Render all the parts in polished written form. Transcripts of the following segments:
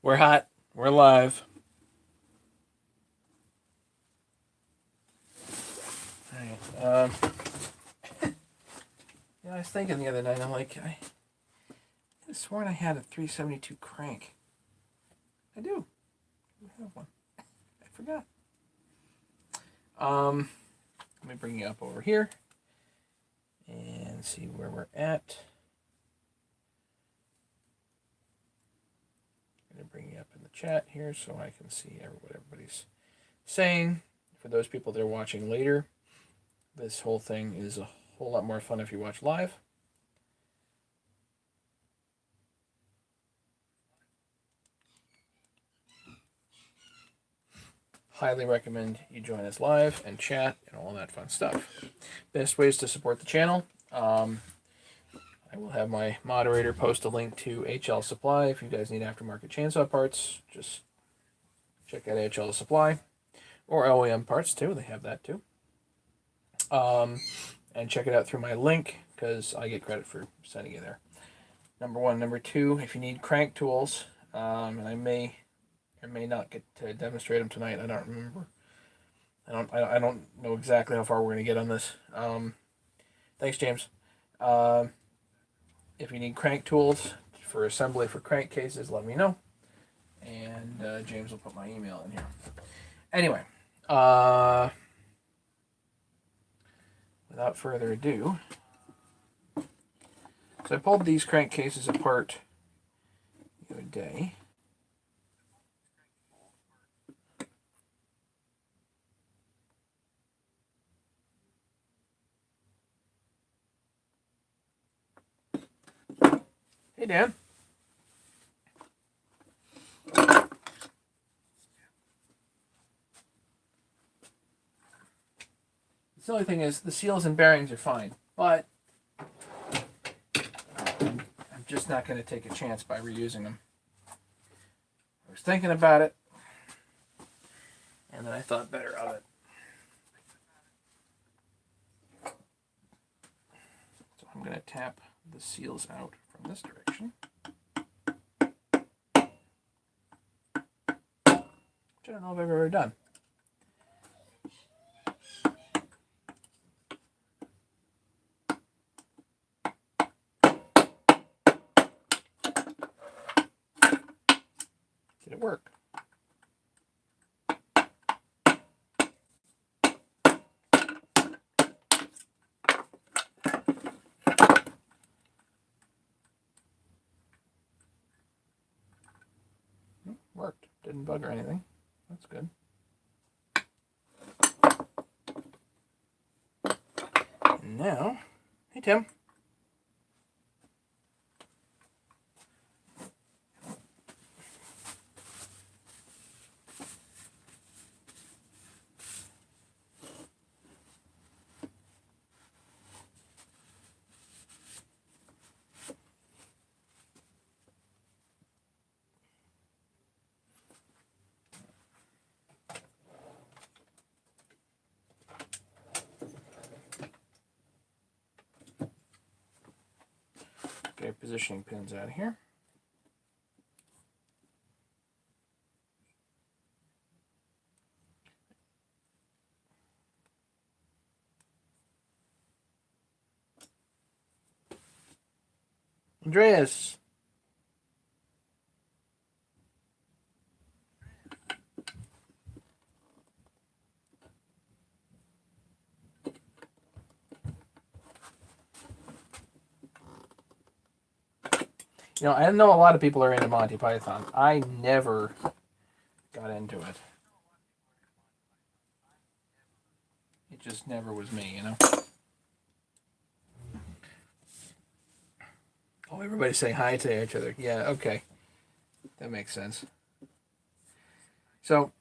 We're hot. We're live. Alright. I was thinking the other night, I'm like, I could have sworn I had a 372 crank. I do. I have one. I forgot. Let me bring you up over here and see where we're at. I'm going to bring you up in the chat here so I can see what everybody's saying. For those people that are watching later, this whole thing is a whole lot more fun if you watch live. Highly recommend you join us live and chat and all that fun stuff. Best ways to support the channel. I will have my moderator post a link to HL Supply. If you guys need aftermarket chainsaw parts, just check out HL Supply. Or OEM parts too, they have that too. And check it out through my link, because I get credit for sending you there. Number one. Number two, if you need crank tools, and I may not get to demonstrate them tonight. I don't remember. I don't know exactly how far we're going to get on this. Thanks, James. If you need crank tools for assembly for crankcases, let me know. And James will put my email in here. Anyway, without further ado, so I pulled these crankcases apart the other day. Hey, Dan. The silly thing is, the seals and bearings are fine, but I'm just not going to take a chance by reusing them. I was thinking about it, and then I thought better of it. So I'm going to tap the seals out from this direction, which I don't know if I've ever done. Did it work? Worked. Didn't bug or anything. That's good. And now, hey Tim. Get positioning pins out of here. Andreas. You know, I know a lot of people are into Monty Python. I never got into it. It just never was me, you know? Oh, everybody say hi to each other. Yeah, okay. That makes sense. So,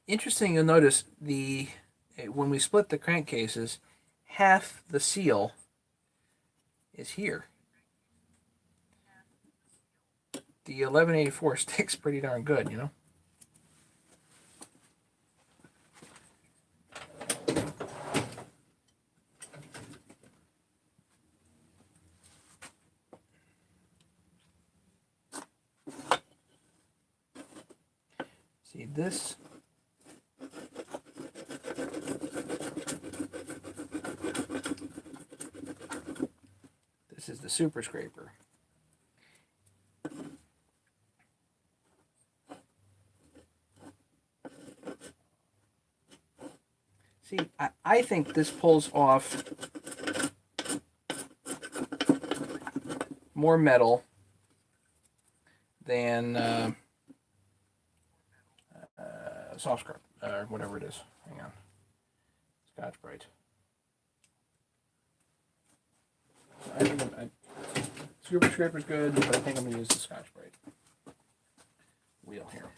interesting, you'll notice when we split the crankcases, half the seal is here. The 1184 sticks pretty darn good, you know? Need this. This is the super scraper. See, I think this pulls off more metal than soft scrub, or whatever it is. Hang on. Scotch-Brite. I think super scraper's good, but I think I'm going to use the Scotch-Brite wheel here.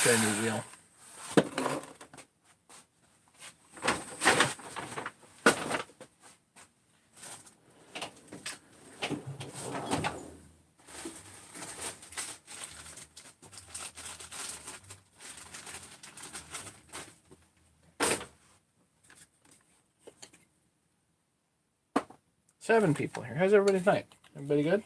Get a new wheel. Seven people here. How's everybody's night? Everybody good?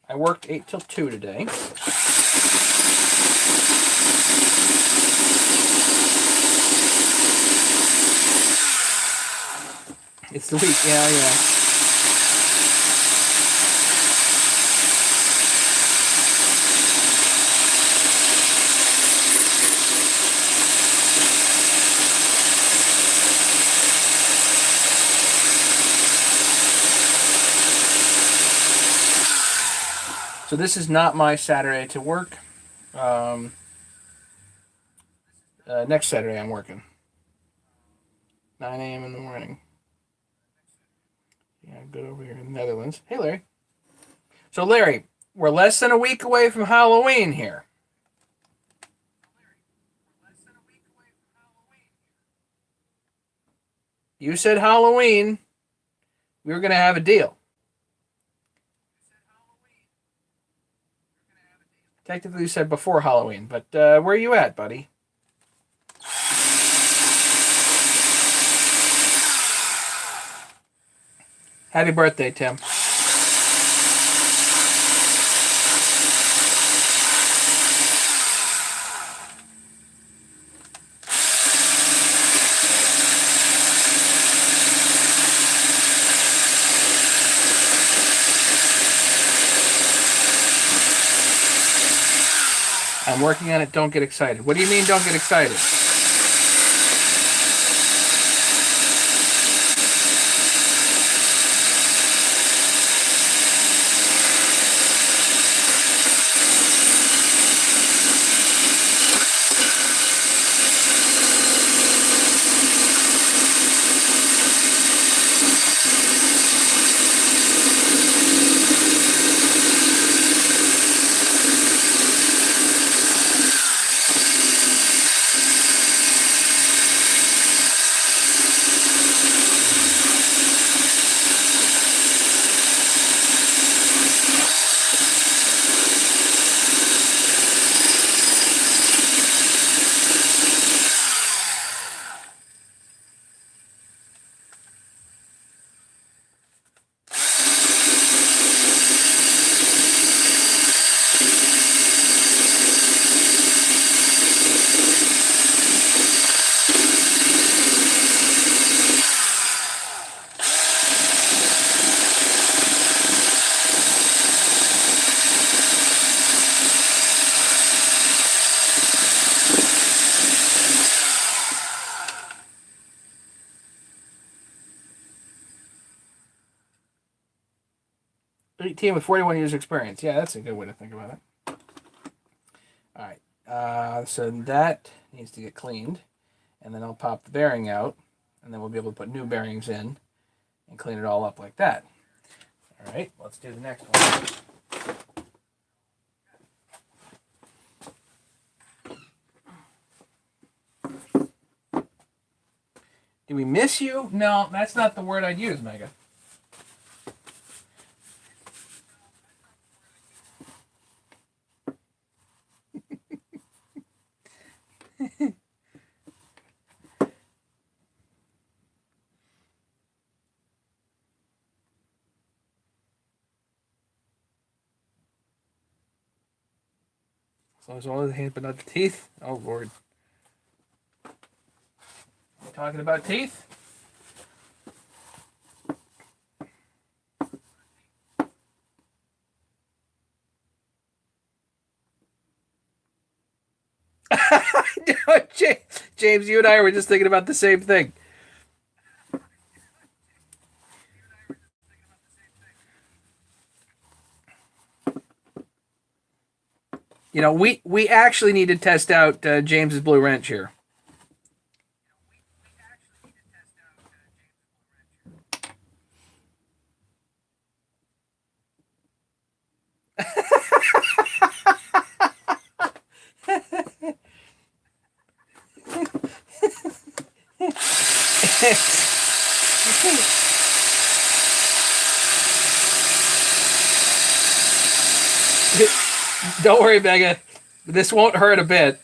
I worked 8 till 2 today. It's the week, yeah. So this is not my Saturday to work. Next Saturday I'm working. 9 a.m. in the morning. Yeah, good over here in the Netherlands. Hey, Larry. So, Larry, we're less than a week away from Halloween here. You said Halloween. We were going to have a deal. Technically, you said before Halloween, but where are you at, buddy? Happy birthday, Tim. I'm working on it. Don't get excited. What do you mean don't get excited? Team with 41 years experience. Yeah, that's a good way to think about it. All right. So that needs to get cleaned. And then I'll pop the bearing out. And then we'll be able to put new bearings in and clean it all up like that. All right. Let's do the next one. Do we miss you? No, that's not the word I'd use, Mega. As long as all the hands, but not the teeth. Oh Lord. Talking about teeth? James, you and I were just thinking about the same thing. You know, we actually need to test out James's blue wrench here. Don't worry, Mega. This won't hurt a bit.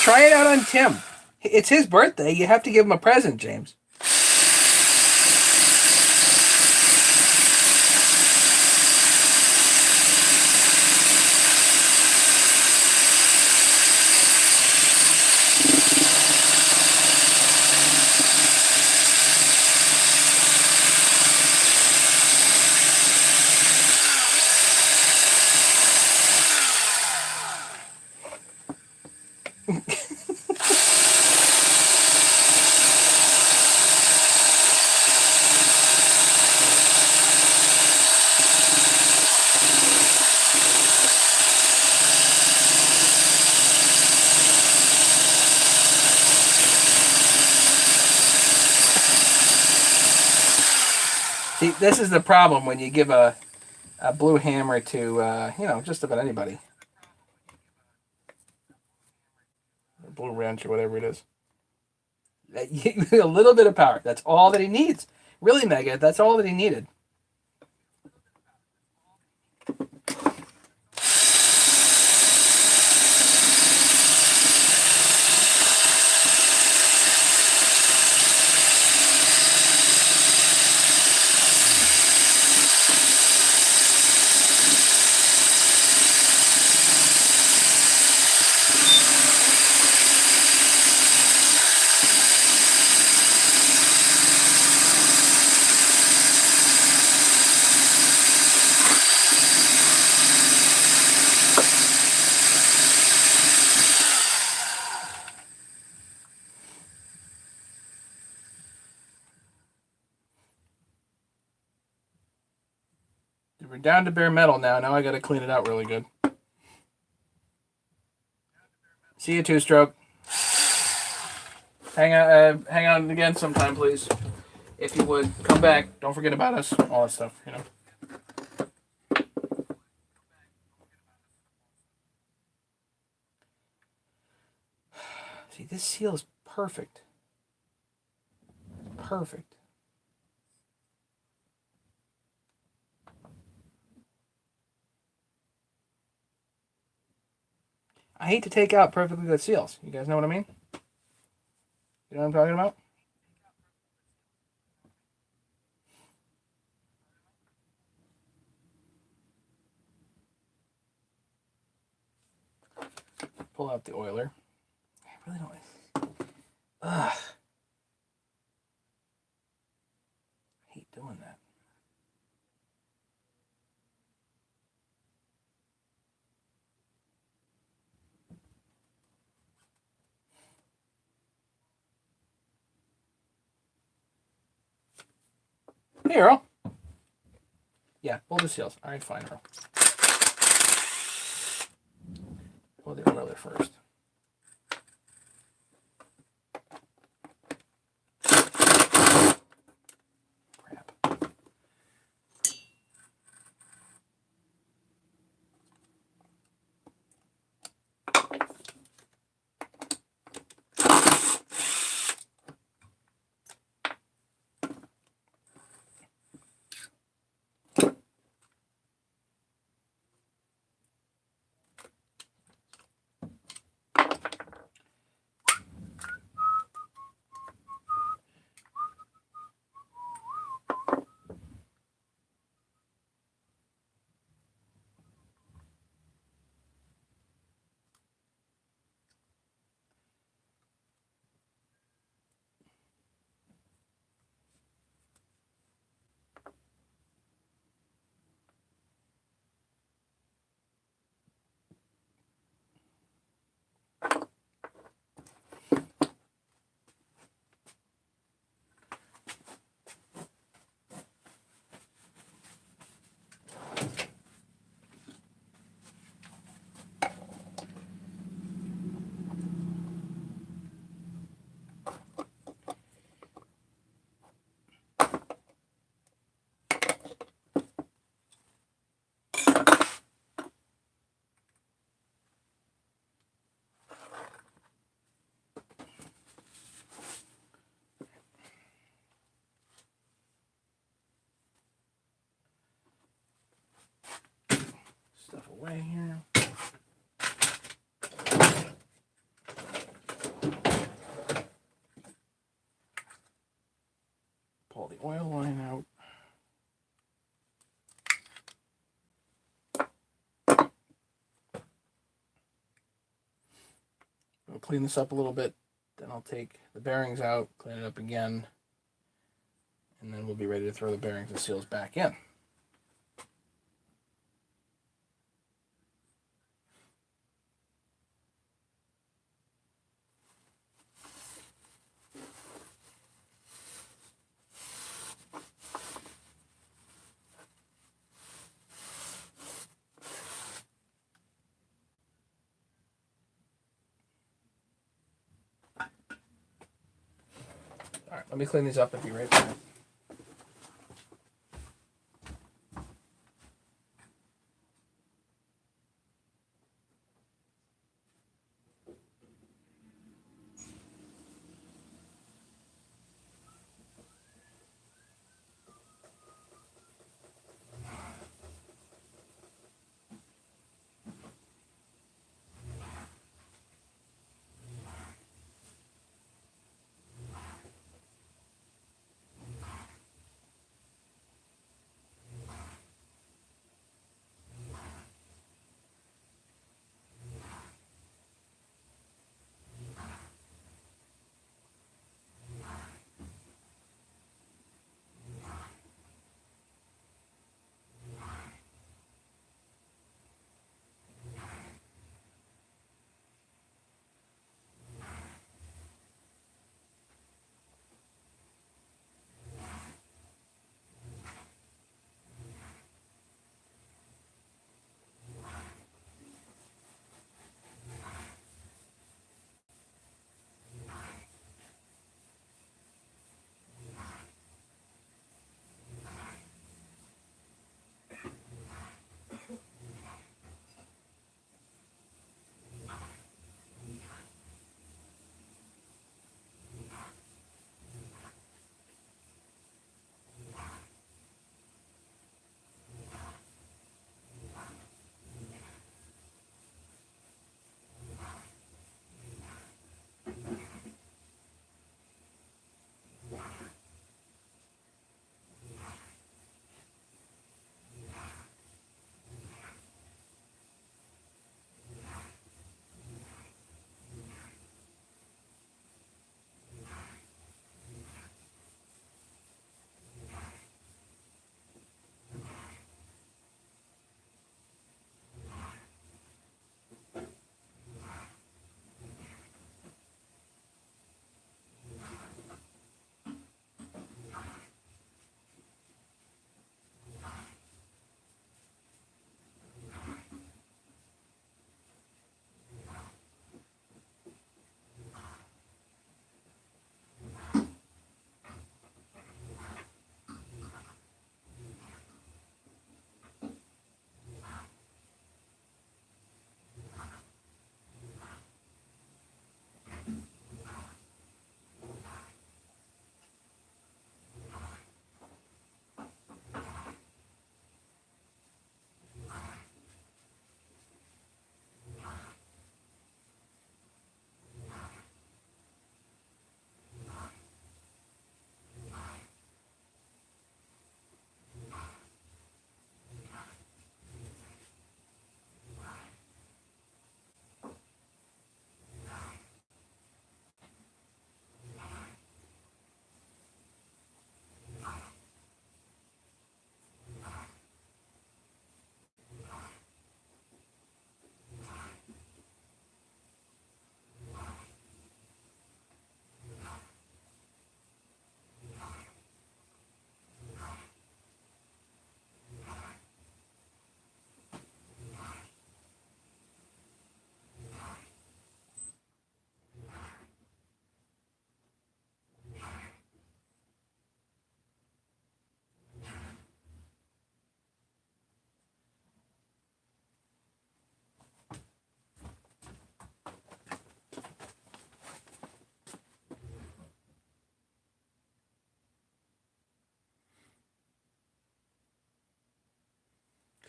Try it out on Tim. It's his birthday. You have to give him a present, James. See, this is the problem when you give a blue hammer to, just about anybody. A blue wrench or whatever it is. A little bit of power. That's all that he needs. Really, Mega, that's all that he needed. We're down to bare metal now. Now I got to clean it out really good. See you, Two Stroke. Hang on again sometime, please. If you would, come back. Don't forget about us. All that stuff, See, this seal is perfect. Perfect. I hate to take out perfectly good seals. You guys know what I mean? You know what I'm talking about? pull out the oiler. I really don't. Ugh. I hate doing that. Hey, Earl. Yeah, pull the seals. All right, fine, Earl. Pull the oiler first. Stuff away here. Pull the oil line out. We'll clean this up a little bit. Then I'll take the bearings out, clean it up again, and then we'll be ready to throw the bearings and seals back in. All right, let me clean these up and be right back.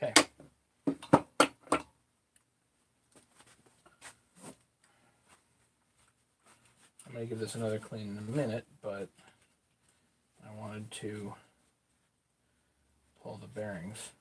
Okay. I'm going to give this another clean in a minute, but I wanted to pull the bearings.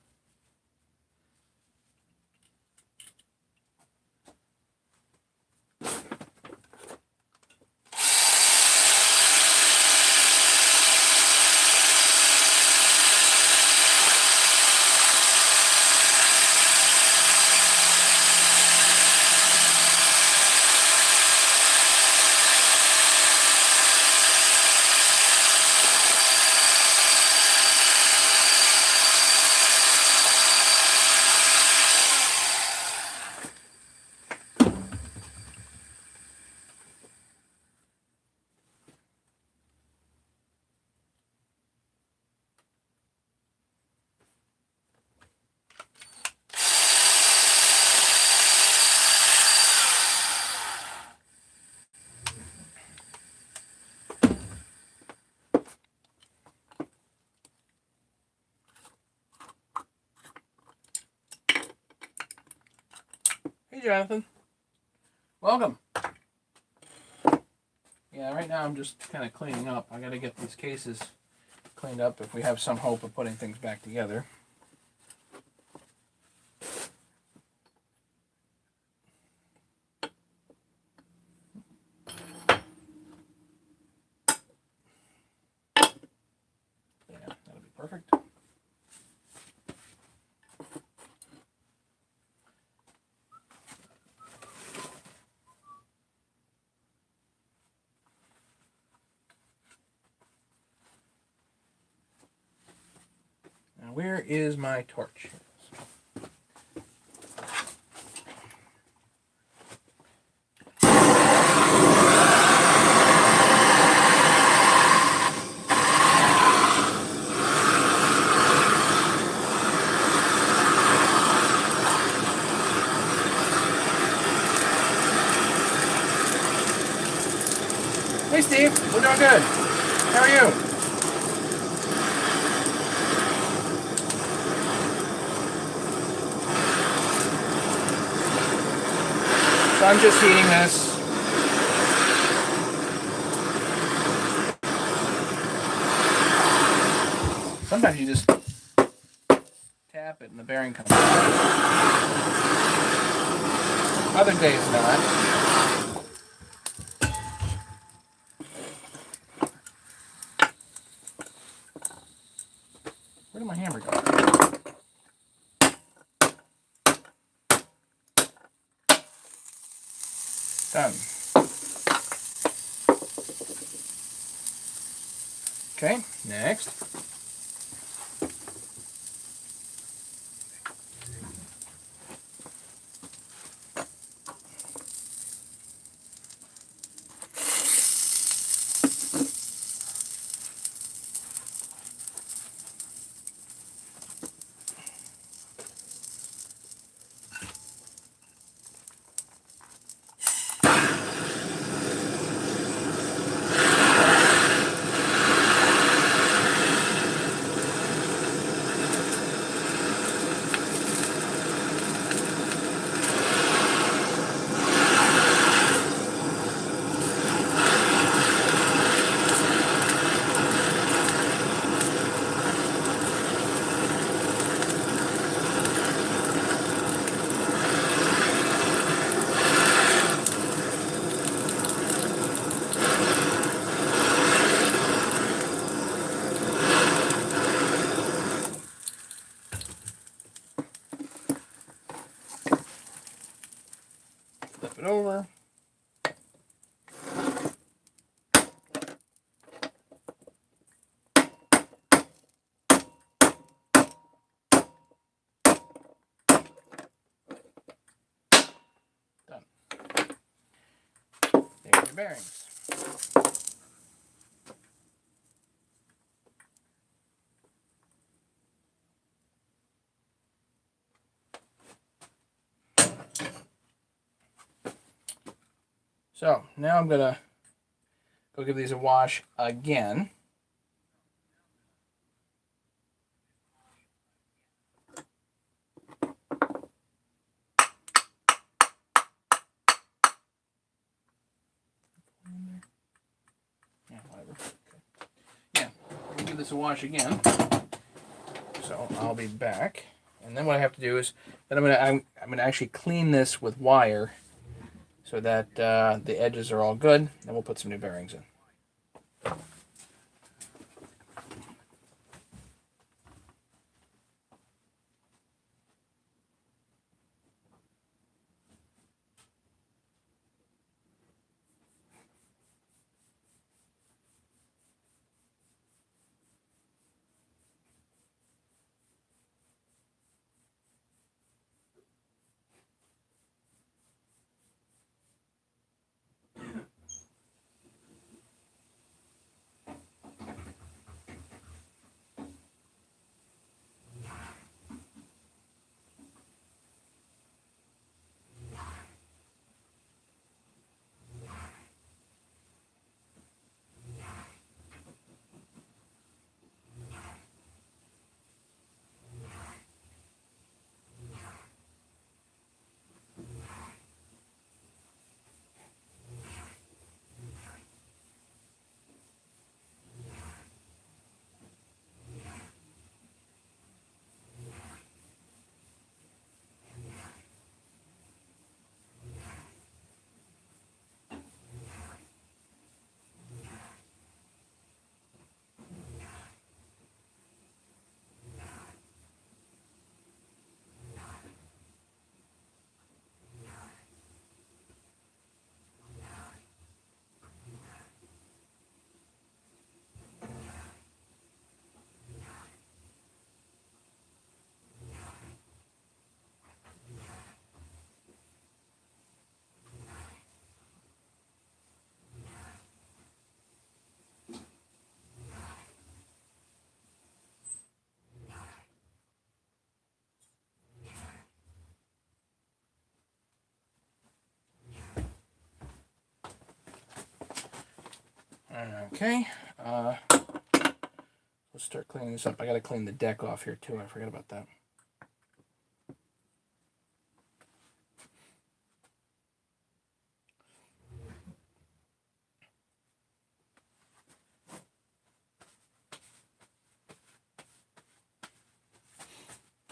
Hey, Jonathan. Welcome. Yeah, right now I'm just kind of cleaning up. I got to get these cases cleaned up if we have some hope of putting things back together. Yeah, that'll be perfect. Now, where is my torch? Hey, Steve. We're doing good. How are you? So I'm just heating this. Sometimes you just tap it and the bearing comes out. Other days not. Where did my hammer go? Done. Okay, next. Flip it over. Done. There's your bearings. So now I'm gonna go give these a wash again. this a wash again. So I'll be back. And then what I have to do is, then I'm gonna actually clean this with wire so that the edges are all good. Then we'll put some new bearings in. Okay, let's start cleaning this up. I gotta clean the deck off here too. I forgot about that.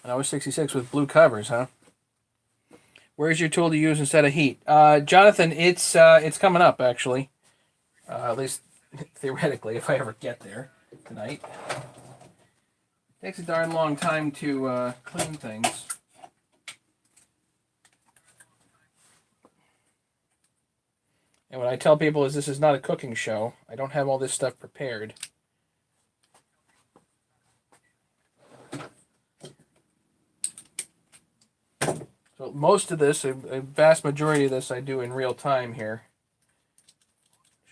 And I was 66 with blue covers, huh? Where's your tool to use instead of heat? Jonathan, it's coming up actually. At least theoretically, if I ever get there tonight. Takes a darn long time to clean things. And what I tell people is this is not a cooking show. I don't have all this stuff prepared. So most of this, a vast majority of this I do in real time here.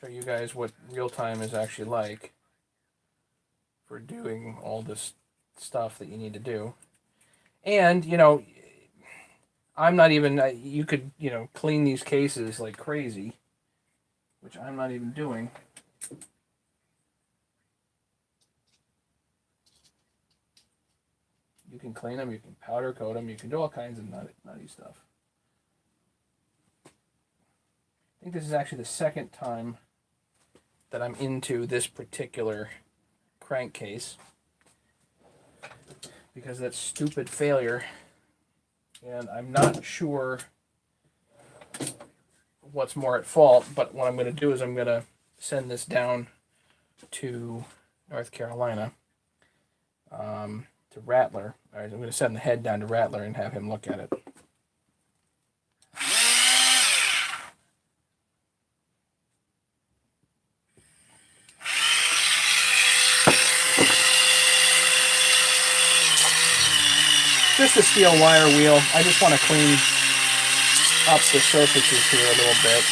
Show you guys what real time is actually like for doing all this stuff that you need to do. And, you know, I'm not even, you could, you know, clean these cases like crazy, which I'm not even doing. You can clean them, you can powder coat them, you can do all kinds of nutty stuff. I think this is actually the second time that I'm into this particular crankcase because of that stupid failure. And I'm not sure what's more at fault, but what I'm going to do is I'm going to send this down to North Carolina, to Rattler. All right, I'm going to send the head down to Rattler and have him look at it. Just a steel wire wheel. I just want to clean up the surfaces here a little bit.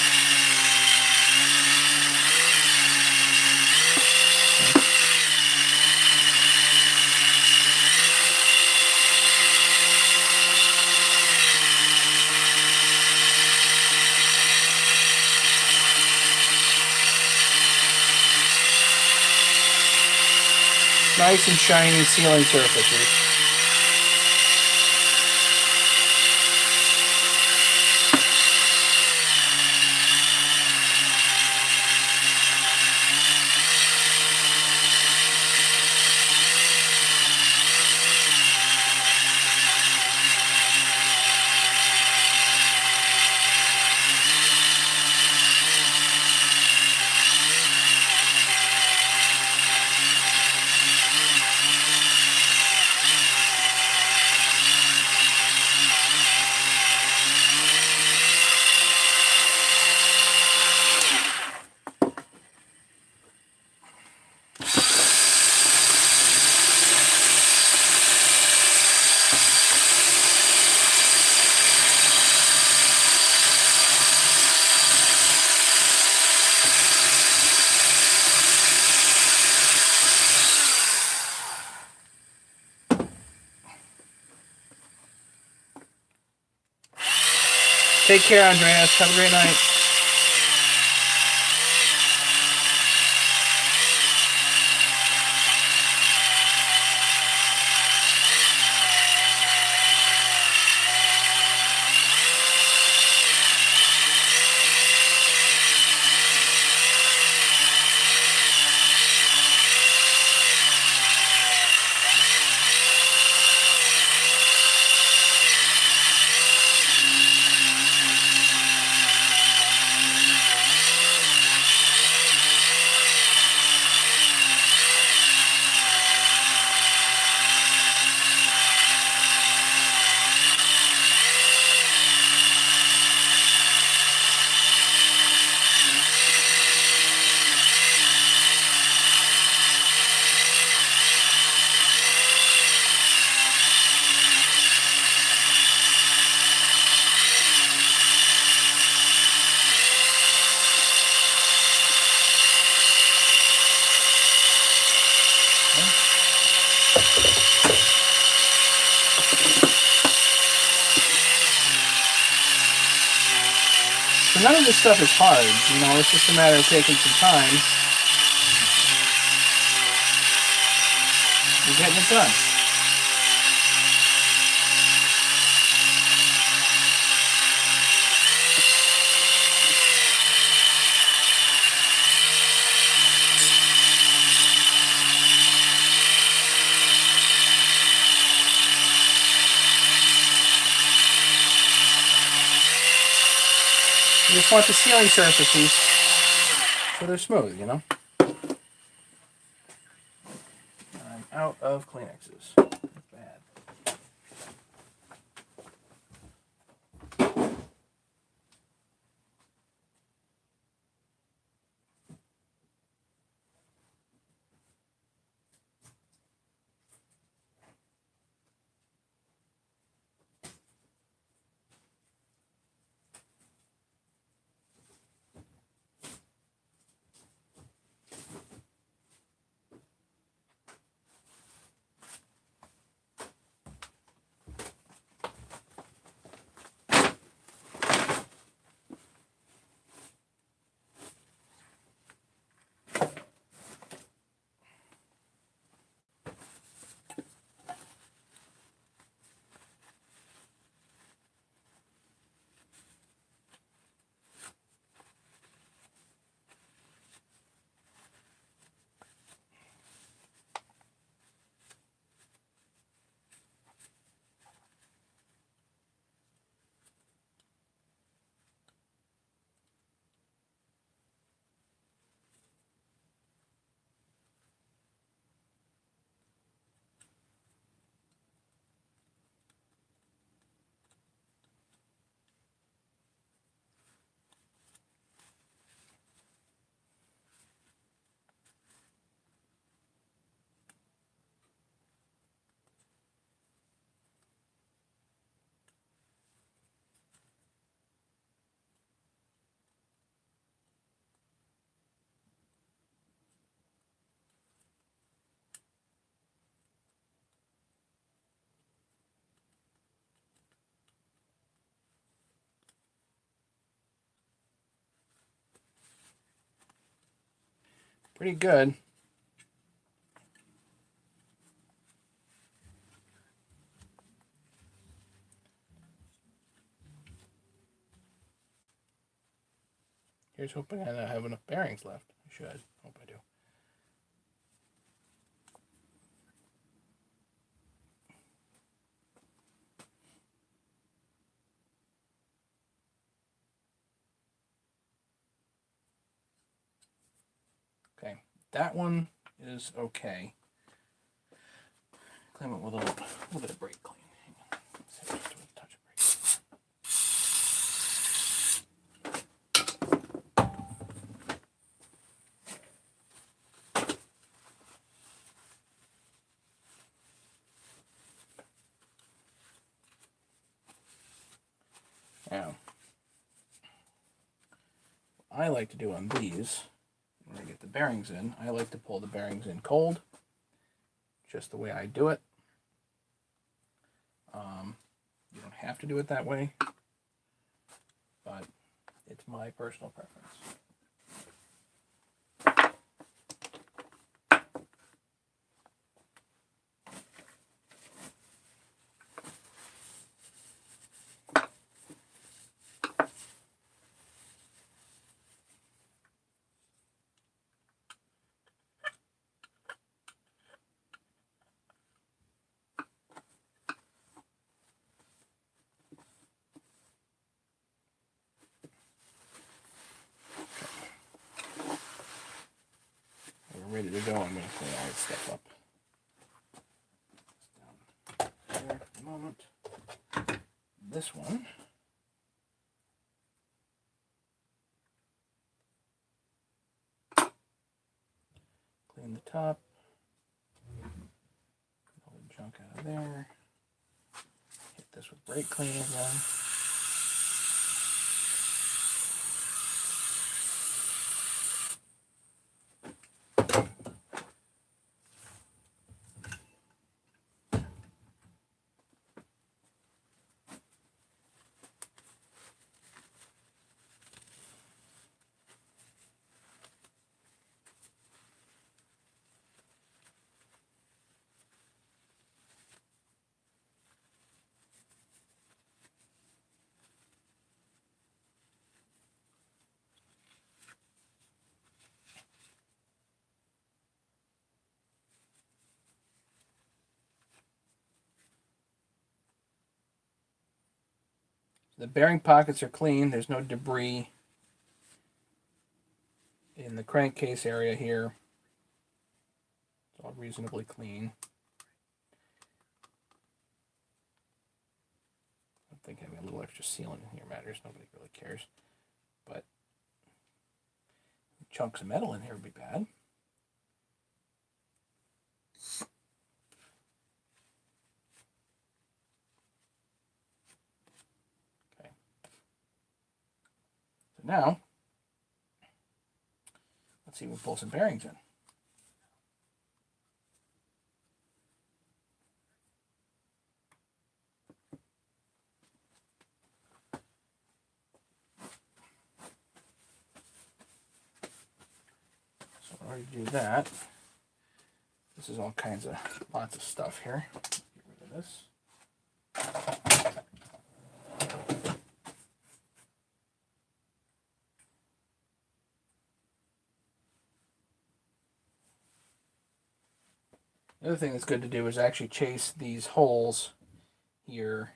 Nice and shiny sealing surfaces. Take care, Andreas. Have a great night. So none of this stuff is hard, you know, it's just a matter of taking some time and getting it done. You just want the sealing surfaces so they're smooth, you know? I'm out of Kleenexes. Bad. Pretty good. Here's hoping I have enough bearings left. I should. Hope I do. Okay, that one is okay. Clean it with a little bit of brake clean. Hang on. Let's see if I have to do a touch of brake. Now, what I like to do on these, when I get the bearings in, I like to pull the bearings in cold, just the way I do it. You don't have to do it that way. It's my personal preference. Ready to go. I'm going to clean all this stuff up. Down there for a moment. This one. Clean the top. Get all the junk out of there. Hit this with brake clean again. The bearing pockets are clean. There's no debris in the crankcase area here. It's all reasonably clean. I think having a little extra sealant in here matters. Nobody really cares. But chunks of metal in here would be bad. Okay. So now, let's see if we'll pull some bearings in. So in order to do that, this is all kinds of, lots of stuff here. Get rid of this. The other thing that's good to do is actually chase these holes here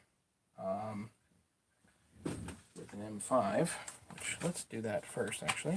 with an M5, which let's do that first actually.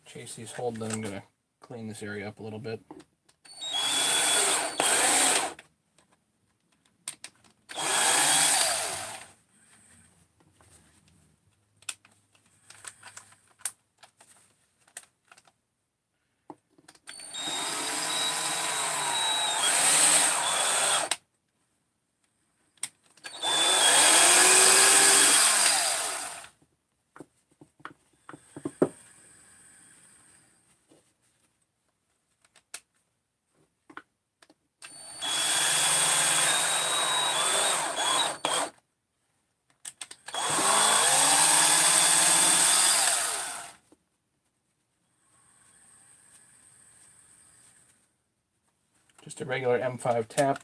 Chase these holes, then I'm going to clean this area up a little bit. Just a regular M5 tap.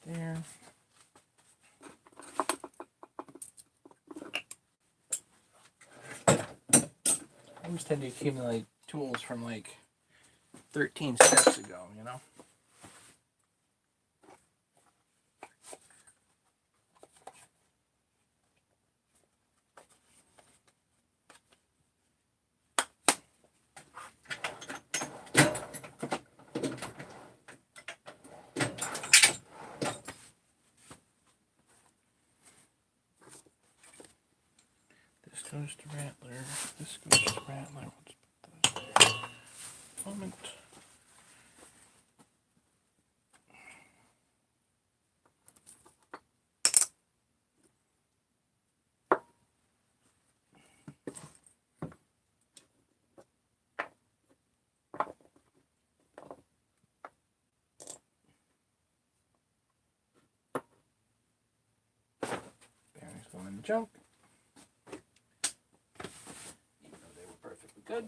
there. I always tend to accumulate tools from like 13 steps ago, you know? This goes to Rattler. This goes to Rattler. Let's put those there. Moment. Bearings go in the junk. Even though they were perfectly good.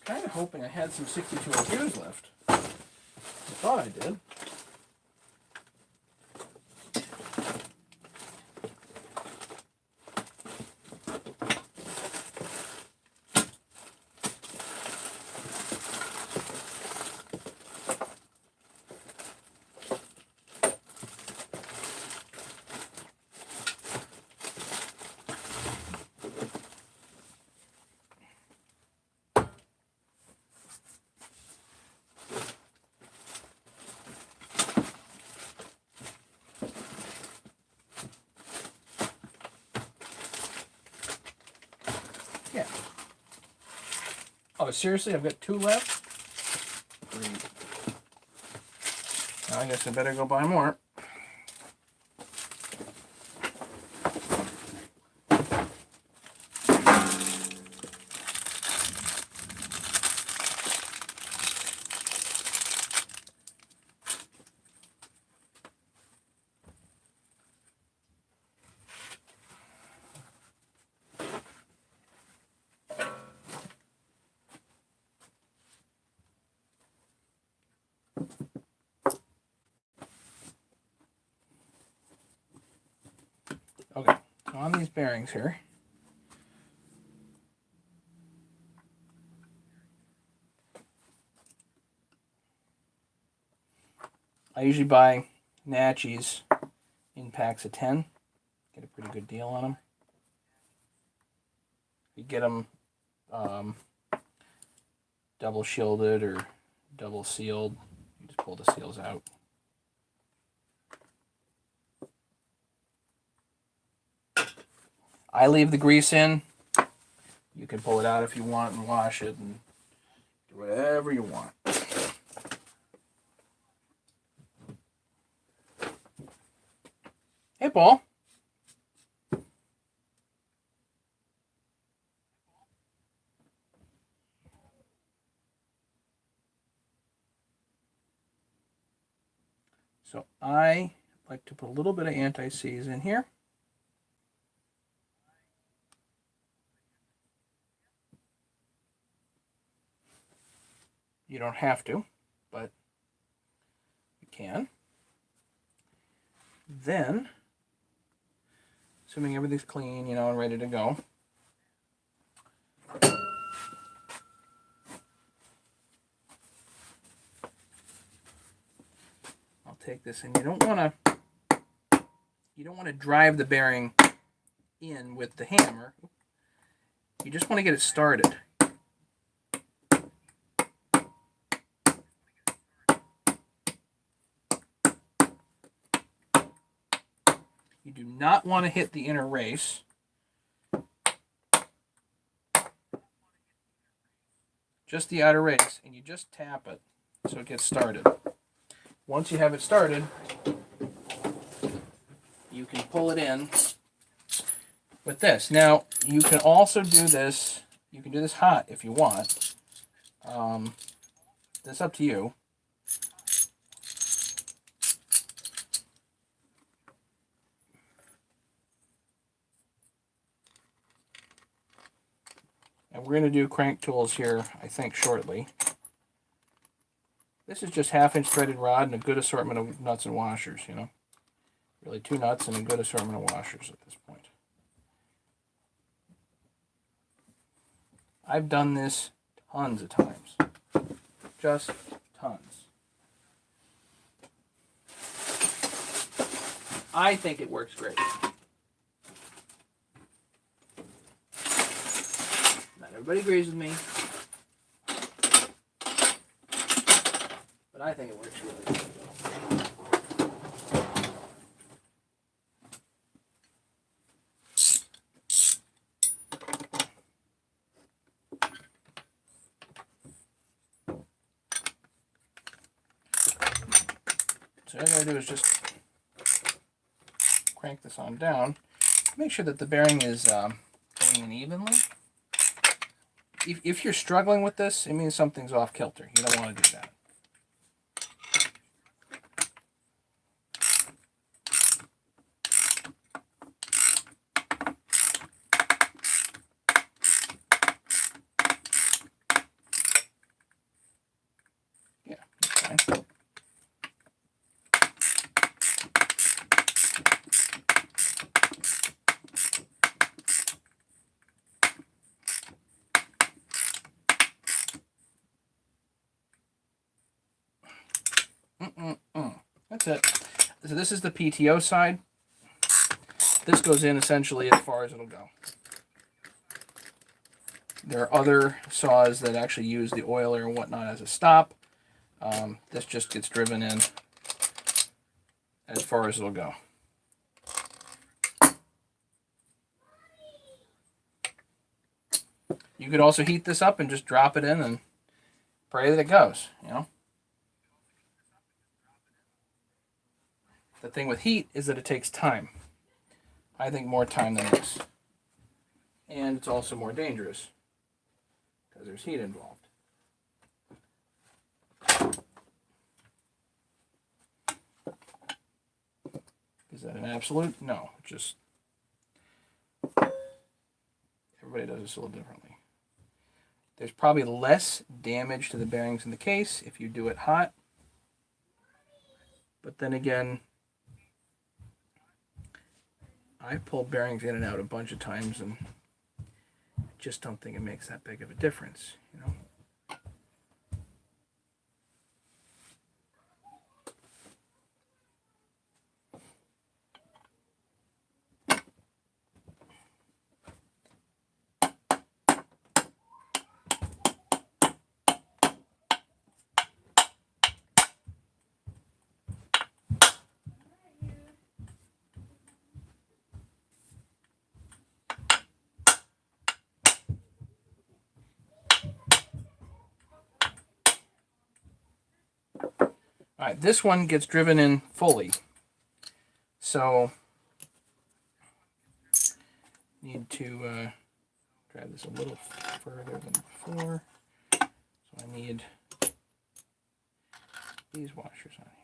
Kind of hoping I had some 62 gears left. I thought I did. Yeah. Oh, seriously? I've got 2 left? Great. Well, I guess I better go buy more. Okay, so on these bearings here, I usually buy Natchies in packs of 10. Get a pretty good deal on them. You get them double shielded or double sealed. You just pull the seals out. I leave the grease in. You can pull it out if you want and wash it and do whatever you want. Hey, Paul. So I like to put a little bit of anti-seize in here. You don't have to, but you can. Then, assuming everything's clean, you know, and ready to go, I'll take this, and you don't want to drive the bearing in with the hammer. You just want to get it started. You do not want to hit the inner race. just the outer race, and you just tap it so it gets started. Once you have it started, you can pull it in with this. Now, you can also do this, you can do this hot if you want. That's up to you. And we're going to do crank tools here, I think, shortly. This is just 1/2 inch threaded rod and a good assortment of nuts and washers, you know. Really 2 nuts and a good assortment of washers at this point. I've done this tons of times. Just tons. I think it works great. Not everybody agrees with me, but I think it works really good. So all I gotta do is just crank this on down. Make sure that the bearing is going in evenly. If you're struggling with this, it means something's off kilter. You don't want to do that. Yeah, that's fine. That's it. So this is the PTO side. This goes in essentially as far as it'll go. There are other saws that actually use the oiler and whatnot as a stop. This just gets driven in as far as it'll go. You could also heat this up and just drop it in and pray that it goes, you know. The thing with heat is that it takes time. I think more time than this. And it's also more dangerous because there's heat involved. Is that an absolute? No, just everybody does this a little differently. There's probably less damage to the bearings in the case if you do it hot. But then again, I've pulled bearings in and out a bunch of times and I just don't think it makes that big of a difference, you know. All right, this one gets driven in fully. So, need to drive this a little further than before. So I need these washers on here.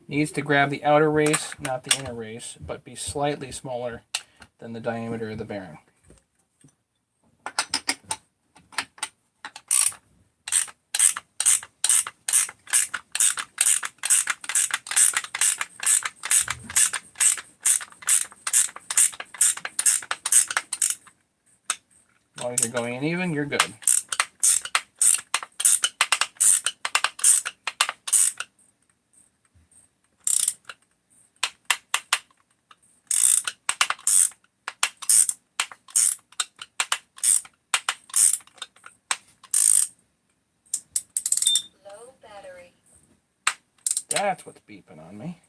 Needs to grab the outer race, not the inner race, but be slightly smaller than the diameter of the bearing. As long as you're going in even, you're good. that's what's beeping on me.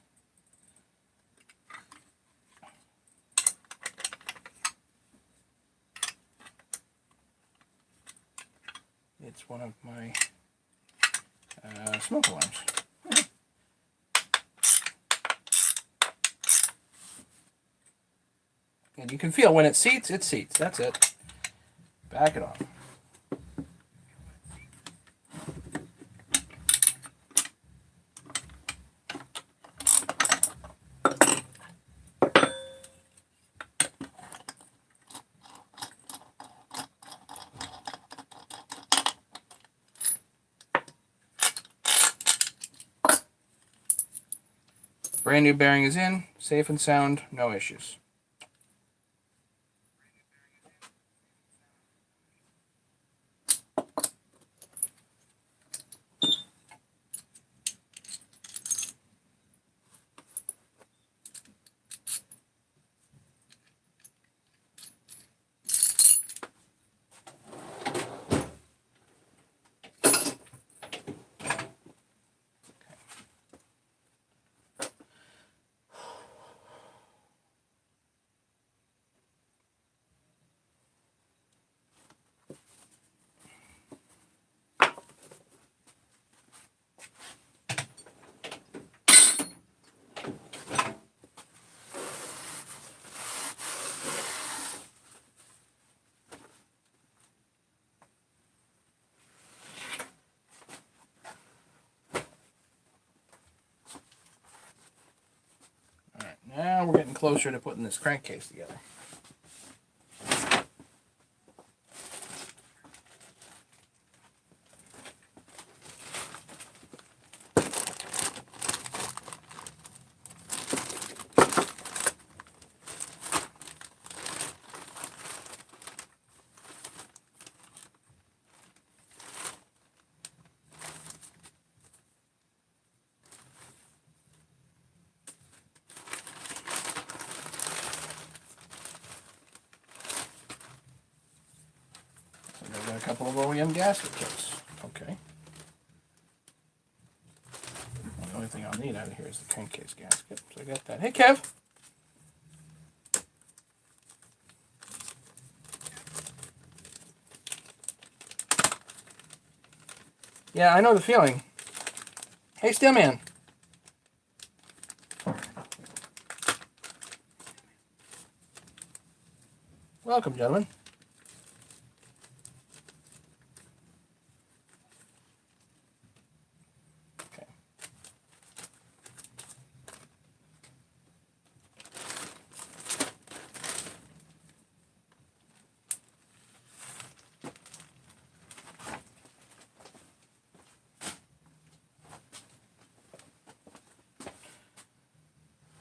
It's one of my smoke alarms. And you can feel when it seats, it seats. That's it. Back it off. Brand new bearing is in, safe and sound, no issues. Now we're getting closer to putting this crankcase together. I've got a couple of OEM gasket kits. Okay. Well, the only thing I'll need out of here is the crankcase gasket. So I got that. Hey, Kev. Yeah, I know the feeling. Hey, Steelman. Welcome, gentlemen. Okay.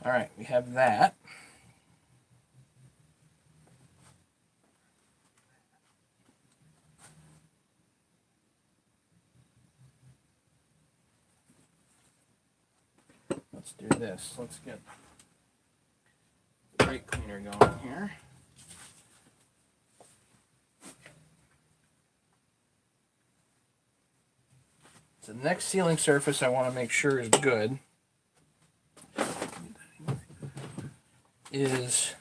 All right, we have that. Let's do this. Let's get the brake cleaner going here. So the next sealing surface I want to make sure is good is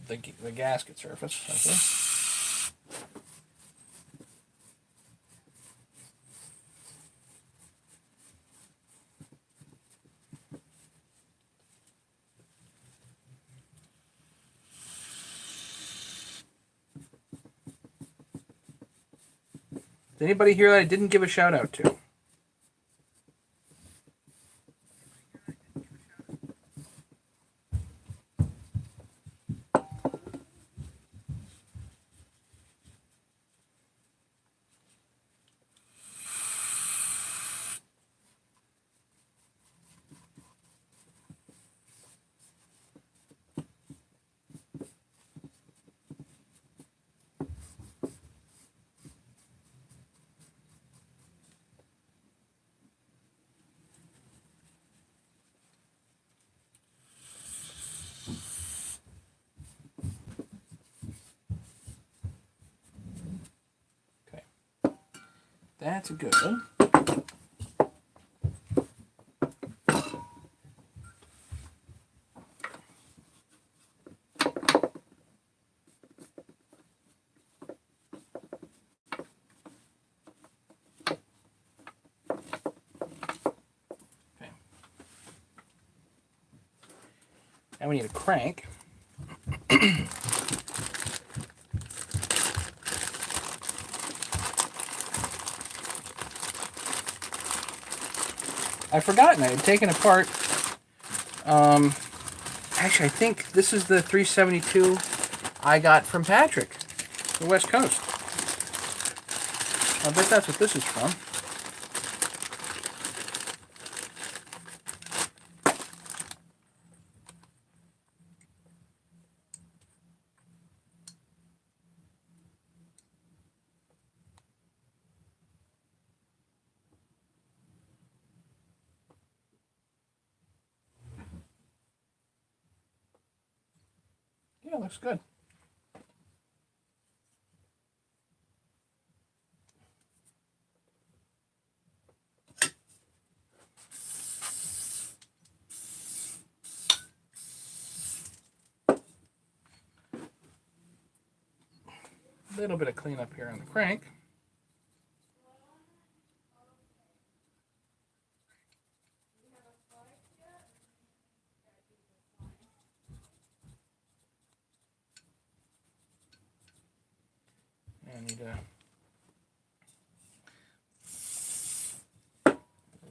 the gasket surface. Okay. Is anybody here that I didn't give a shout out to? That's good. Now we need a crank. I've forgotten. I had taken apart. Actually, I think this is the 372 I got from Patrick, the West Coast. I bet that's what this is from. Yeah, looks good. A little bit of cleanup here on the crank. I need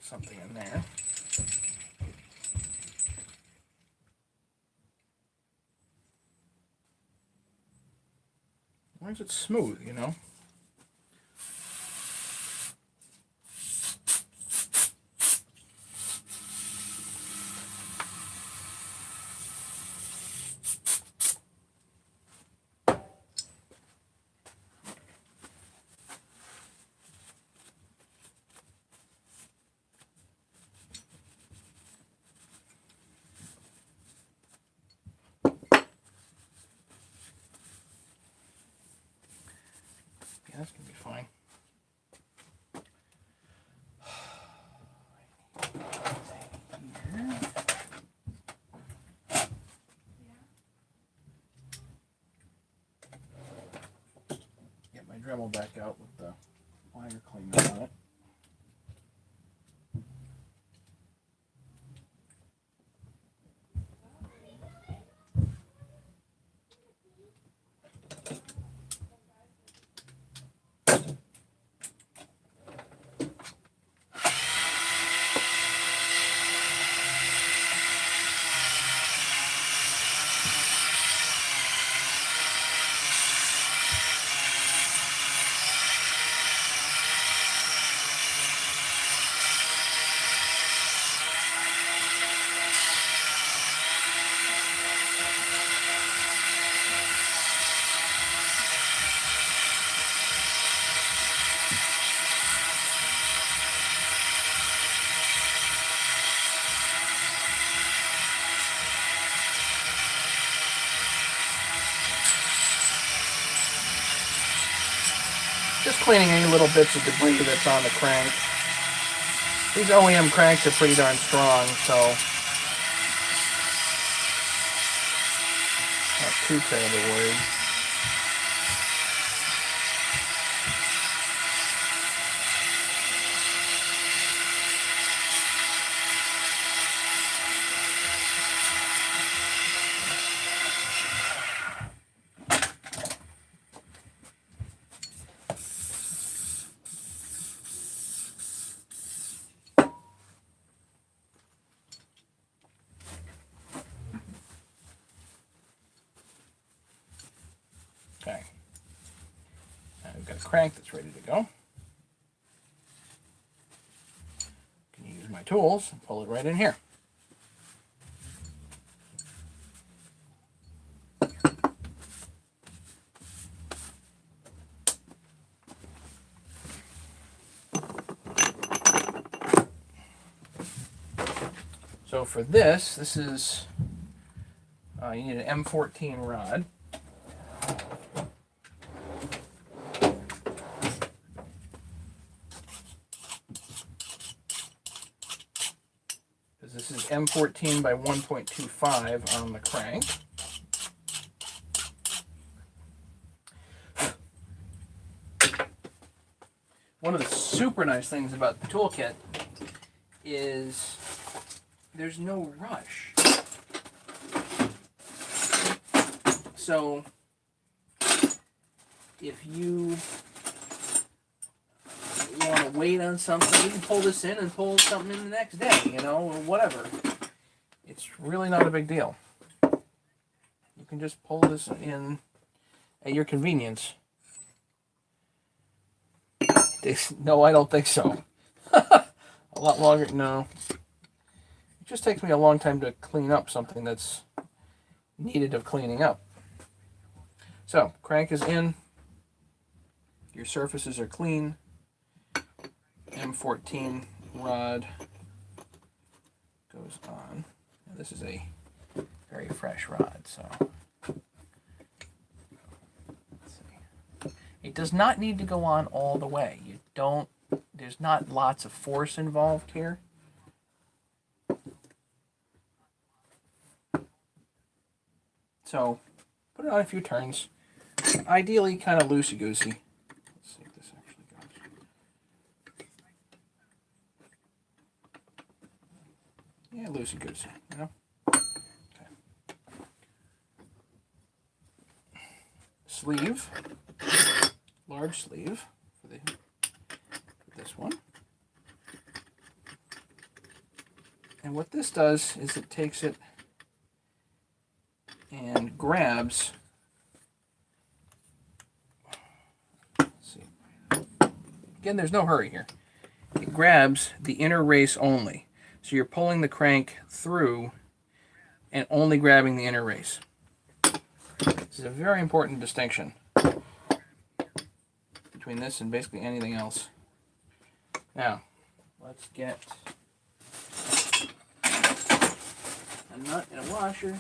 something in there. Why is it smooth, you know? Yeah, that's gonna be fine. Get my Dremel back out with the wire cleaner on it. Just cleaning any little bits of debris that's on the crank. These OEM cranks are pretty darn strong, so not too terribly worried. Okay. Now we've got a crank that's ready to go. Can use my tools and pull it right in here. So for this is, you need an M14 rod. This is M14 by 1.25 on the crank. One of the super nice things about the toolkit is there's no rush. So if you want to wait on something, you can pull this in and pull something in the next day, you know, or whatever. It's really not a big deal. You can just pull this in at your convenience. No, I don't think so. A lot longer. No. It just takes me a long time to clean up something that's needed of cleaning up. So, crank is in. Your surfaces are clean. M14 rod goes on. Now, this is a very fresh rod, so let's see. It does not need to go on all the way. There's not lots of force involved here. So put it on a few turns. Ideally kind of loosey-goosey. Let's see if this actually goes. Yeah, loosey-goosey, you know? Okay. Sleeve. Large sleeve for this one. And what this does is it takes it and grabs, let's see. Again, there's no hurry here. It grabs the inner race only. So you're pulling the crank through and only grabbing the inner race. This is a very important distinction between this and basically anything else. Now, let's get a nut and a washer.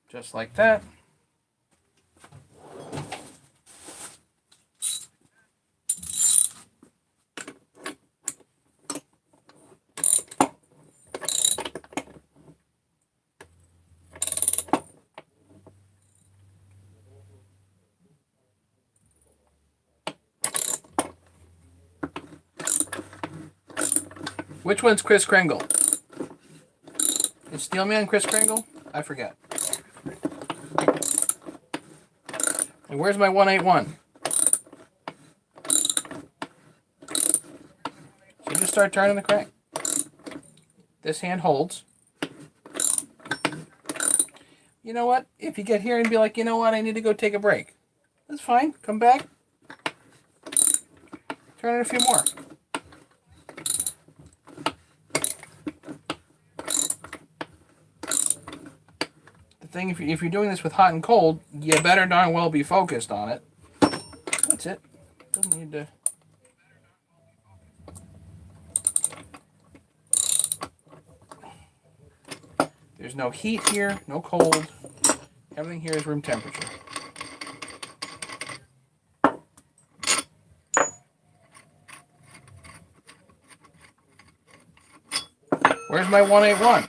Just like that. Which one's Chris Kringle? Is Steelman Chris Kringle? I forget. And where's my 181? So just start turning the crank. This hand holds. You know what? If you get here and be like, you know what, I need to go take a break. That's fine. Come back. Turn it a few more. Thing, if you're doing this with hot and cold, you better darn well be focused on it. That's it. Doesn't need to. There's no heat here, no cold. Everything here is room temperature. Where's my 181?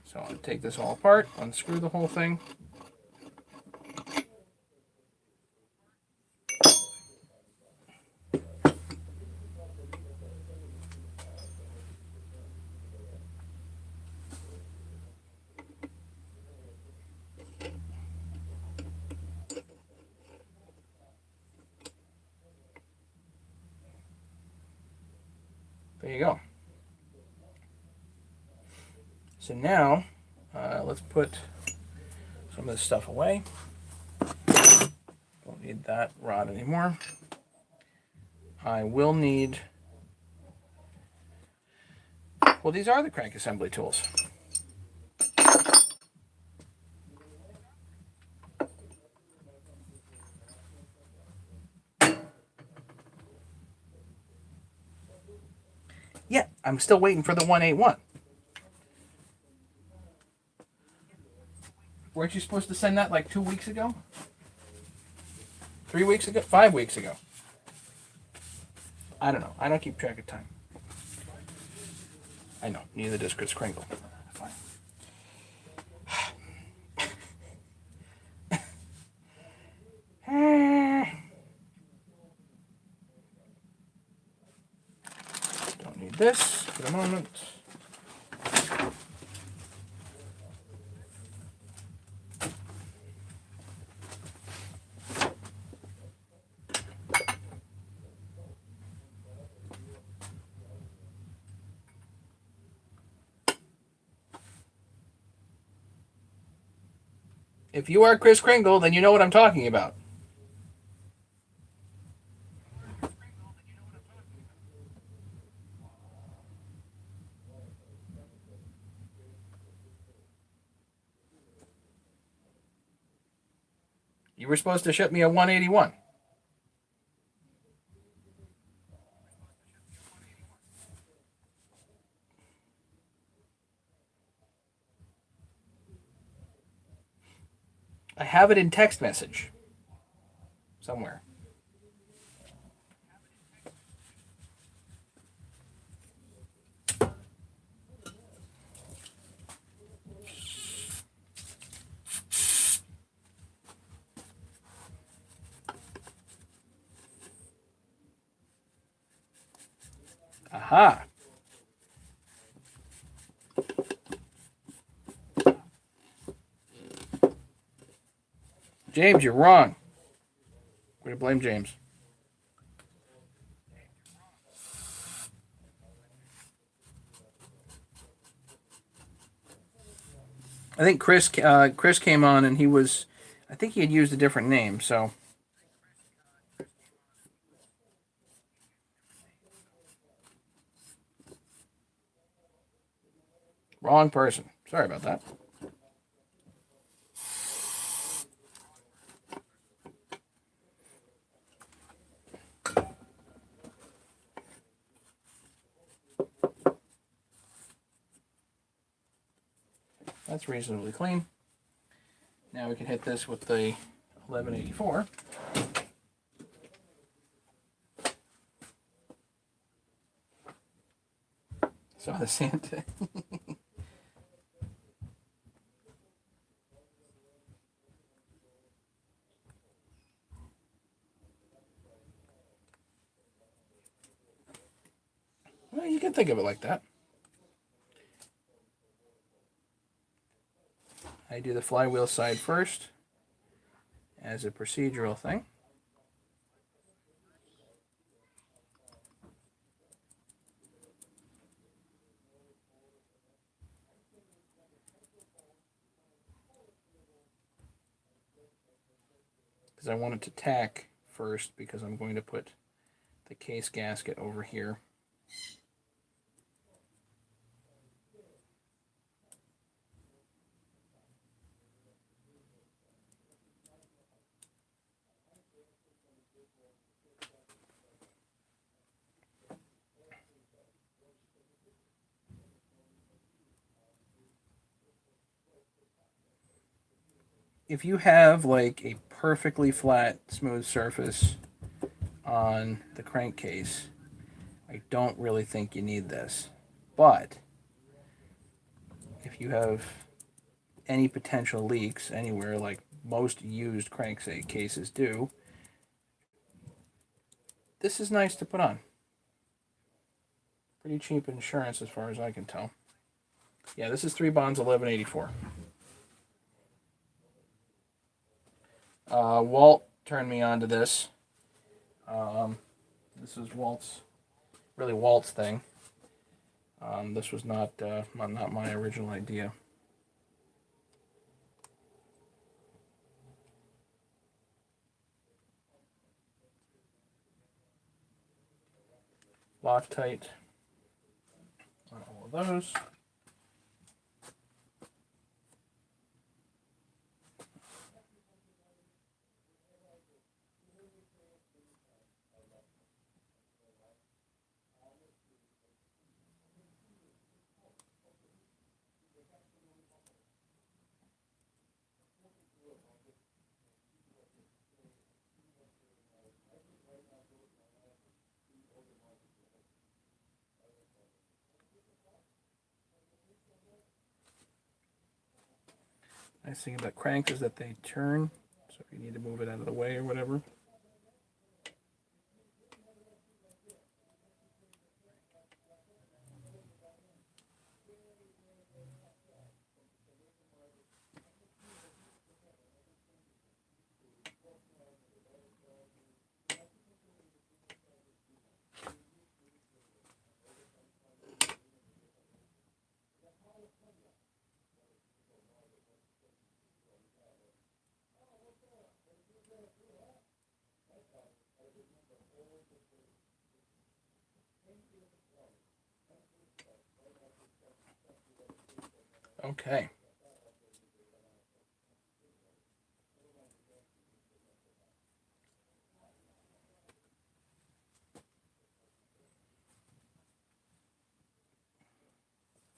So I'll take this all apart, unscrew the whole thing. There you go. So now, let's put some of this stuff away. Don't need that rod anymore. I will need, well, these are the crank assembly tools. Yeah, I'm still waiting for the 181. Weren't you supposed to send that like 2 weeks ago? 3 weeks ago? 5 weeks ago? I don't know. I don't keep track of time. I know. Neither does Chris Kringle. Fine. this for the moment. If you are Kris Kringle, then you know what I'm talking about. You were supposed to ship me a 181. I have it in text message somewhere. Aha. James, you're wrong. We're going to blame James. I think Chris came on and I think he had used a different name, so. Wrong person. Sorry about that. That's reasonably clean. Now we can hit this with the 1184. So the Santa. Well, you can think of it like that. I do the flywheel side first as a procedural thing. Because I want it to tack first because I'm going to put the case gasket over here. If you have like a perfectly flat, smooth surface on the crankcase, I don't really think you need this. But if you have any potential leaks anywhere, like most used crankcases do, this is nice to put on. Pretty cheap insurance as far as I can tell. Yeah, this is 3 bonds 1184. Walt turned me on to this. This is Walt's thing. This was not my original idea. Loctite on all of those. Nice thing about cranks is that they turn, so if you need to move it out of the way or whatever. Okay.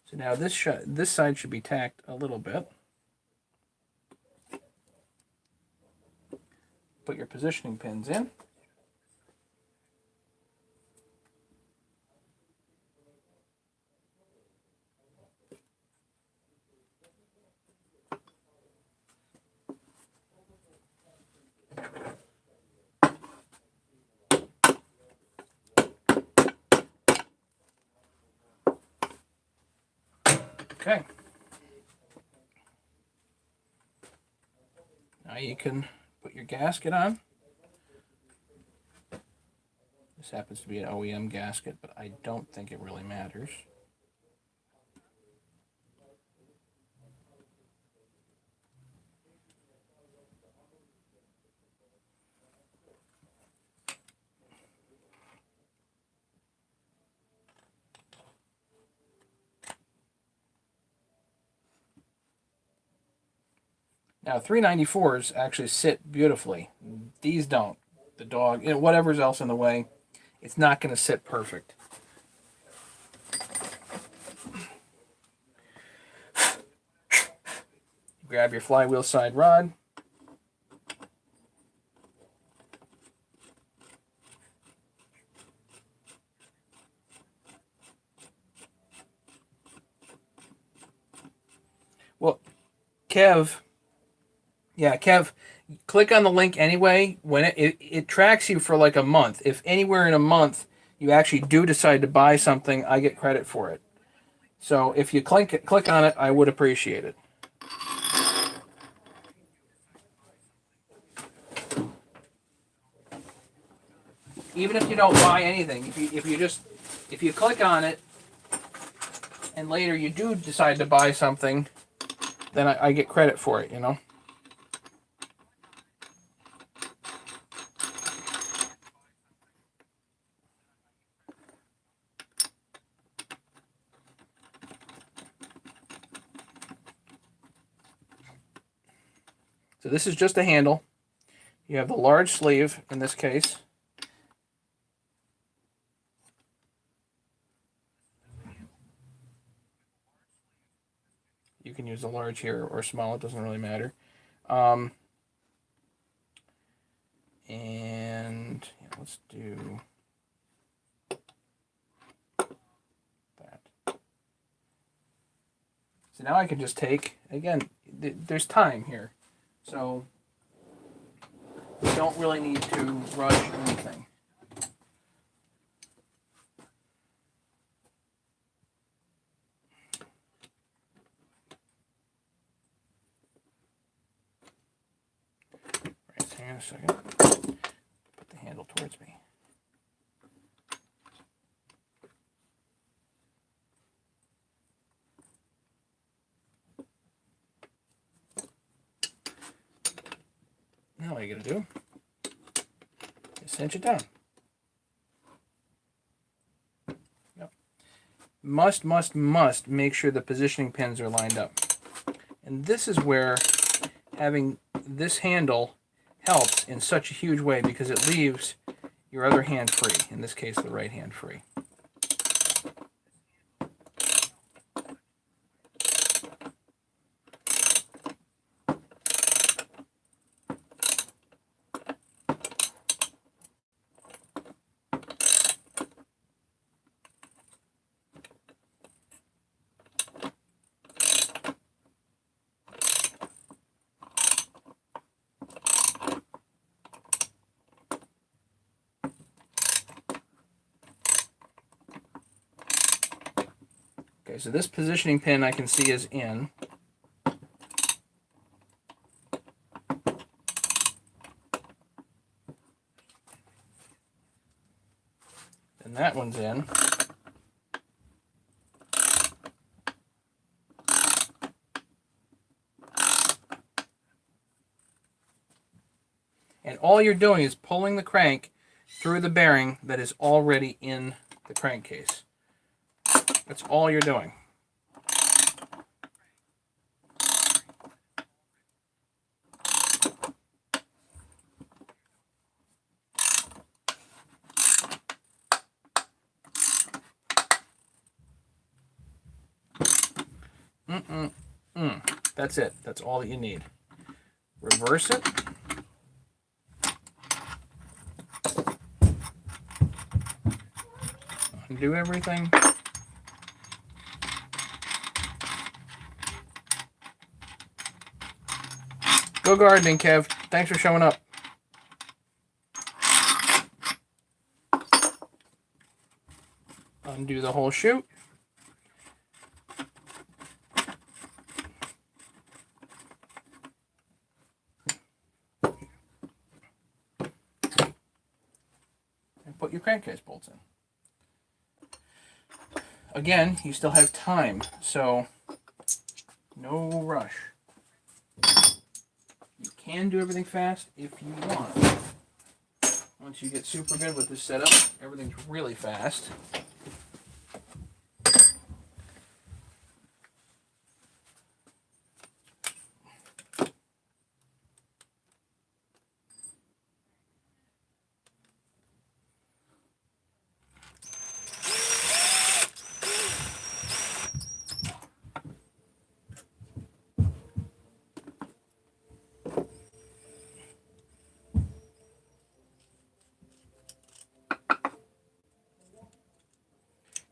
So now this side should be tacked a little bit. Put your positioning pins in. Okay. Now you can put your gasket on. This happens to be an OEM gasket, but I don't think it really matters. Now 394s actually sit beautifully. These don't. The dog, whatever's else in the way, it's not going to sit perfect. Grab your flywheel side rod. Well, Kev, click on the link anyway. When it tracks you for like a month. If anywhere in a month you actually do decide to buy something, I get credit for it. So if you click on it, I would appreciate it. Even if you don't buy anything, if you click on it and later you do decide to buy something, then I get credit for it, you know. So this is just a handle. You have the large sleeve in this case. You can use a large here or small, it doesn't really matter. And let's do that. So now I can just take, again, there's time here. So you don't really need to rush anything. Right, hang on a second. Put the handle towards me. Now all you gotta do is cinch it down. Yep. Must make sure the positioning pins are lined up. And this is where having this handle helps in such a huge way because it leaves your other hand free, in this case the right hand free. Okay, so this positioning pin I can see is in. And that one's in. And all you're doing is pulling the crank through the bearing that is already in the crankcase. That's all you're doing. That's it. That's all that you need. Reverse it. Undo everything. Go gardening, Kev. Thanks for showing up. Undo the whole chute. And put your crankcase bolts in. Again, you still have time, so no rush. You can do everything fast if you want. Once you get super good with this setup, everything's really fast.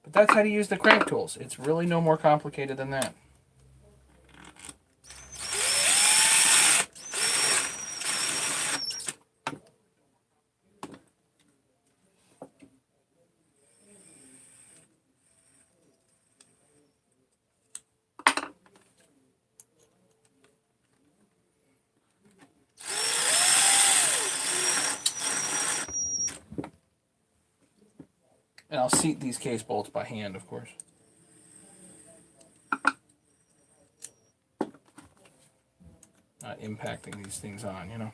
But that's how to use the crank tools. It's really no more complicated than that. And I'll seat these case bolts by hand, of course. Not impacting these things on, you know.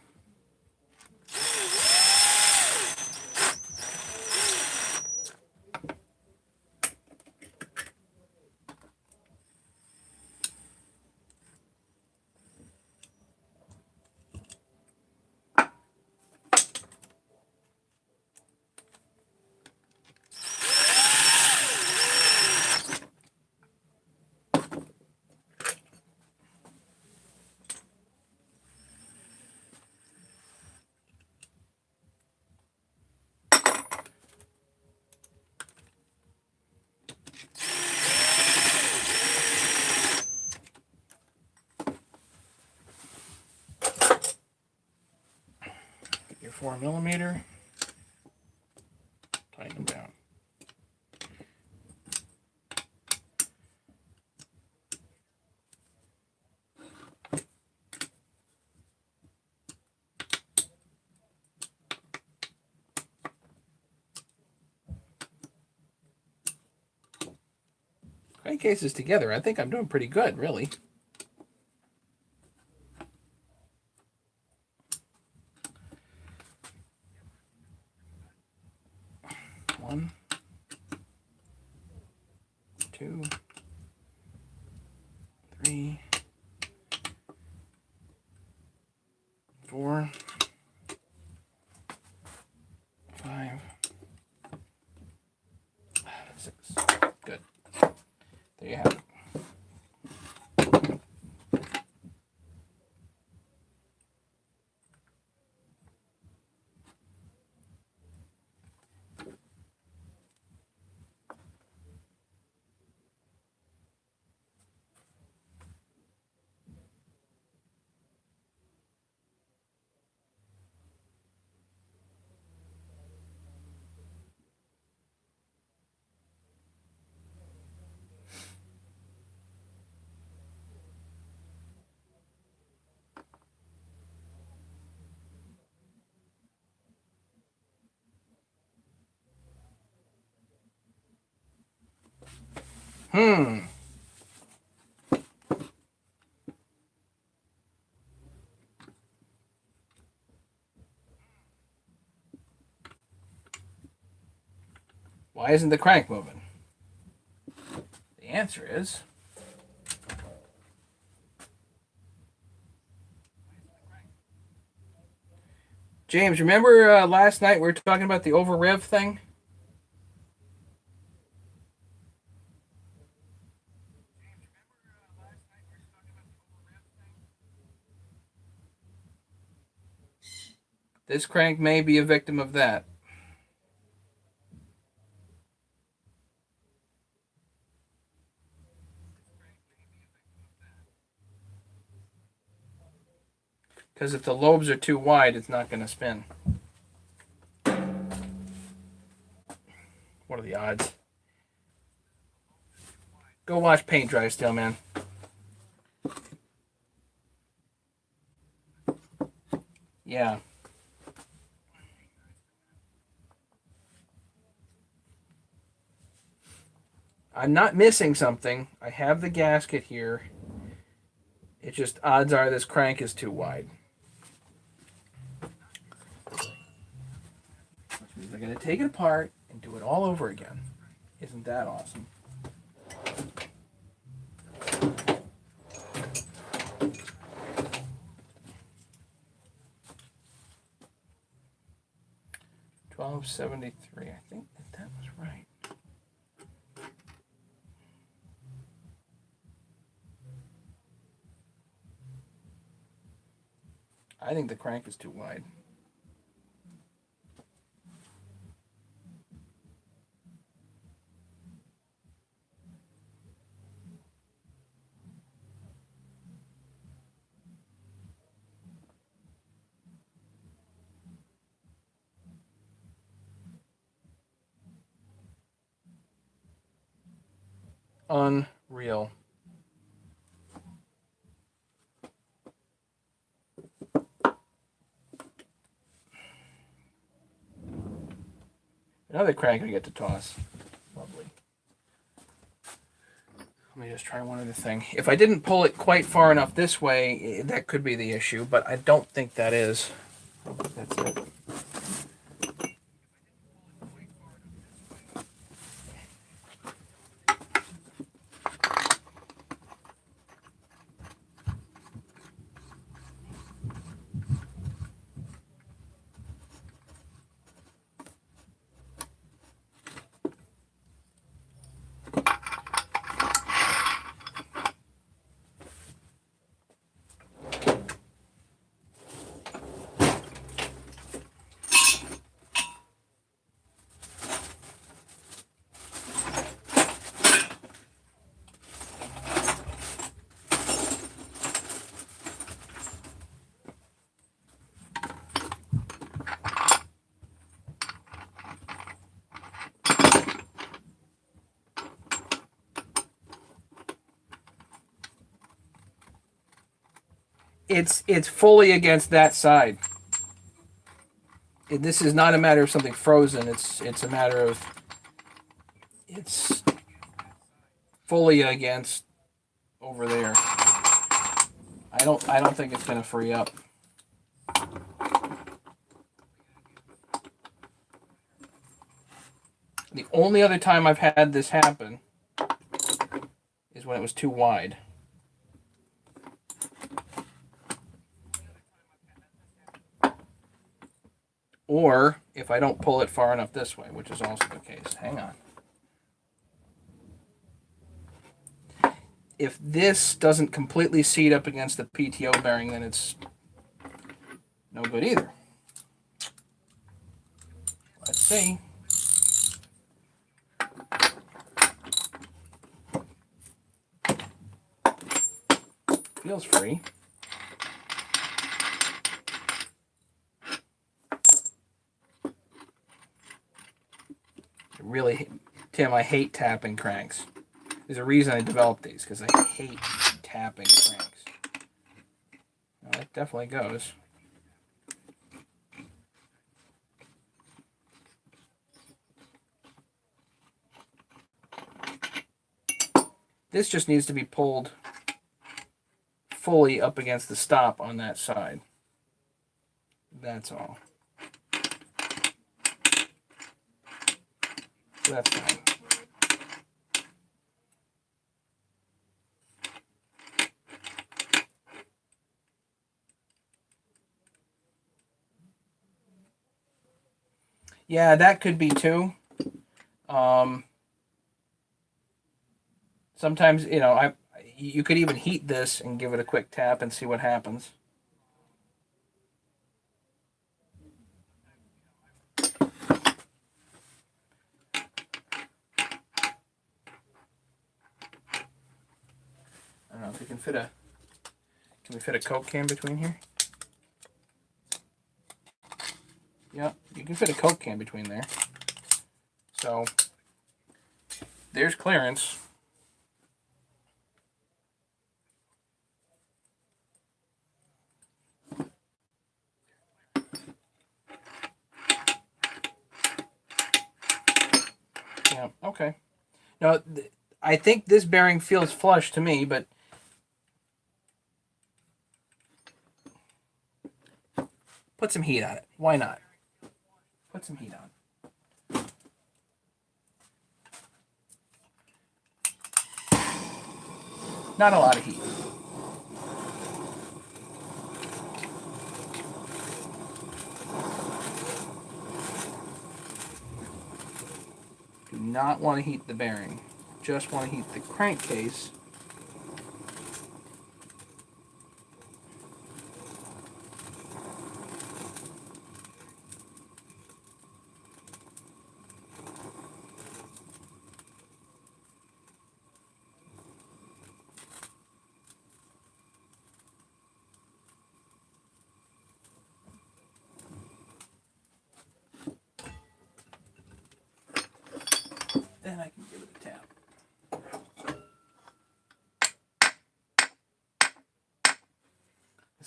Get your 4mm, tighten them down. Crankcases together, I think I'm doing pretty good, really. One, two, three, four, 5, 6. Good. There you have it. Why isn't the crank moving? The answer is James, remember last night we were talking about the over rev thing? This crank may be a victim of that. Because if the lobes are too wide, it's not going to spin. What are the odds? Go watch paint dry still, man. Yeah. I'm not missing something. I have the gasket here. It's just odds are this crank is too wide. Which means I'm going to take it apart and do it all over again. Isn't that awesome? $12.73. I think that was right. I think the crank is too wide. Unreal. Another crank I get to toss. Lovely. Let me just try one other thing. If I didn't pull it quite far enough this way, that could be the issue, but I don't think that is. That's it. It's fully against that side. This is not a matter of something frozen. It's a matter of it's fully against over there. I don't think it's going to free up. The only other time I've had this happen is when it was too wide. Or if I don't pull it far enough this way, which is also the case. Hang on. If this doesn't completely seat up against the PTO bearing, then it's no good either. Let's see. Feels free. Really, Tim, I hate tapping cranks. There's a reason I developed these, because I hate tapping cranks. Well, that definitely goes. This just needs to be pulled fully up against the stop on that side. That's all. That's fine. Yeah, that could be too. Sometimes, you could even heat this and give it a quick tap and see what happens. if we can fit a... Can we fit a Coke can between here? Yeah, you can fit a Coke can between there. So, there's clearance. Yeah, okay. Now, I think this bearing feels flush to me, but put some heat on it. Why not? Put some heat on. Not a lot of heat. Do not want to heat the bearing. Just want to heat the crankcase. Then I can give it a tap.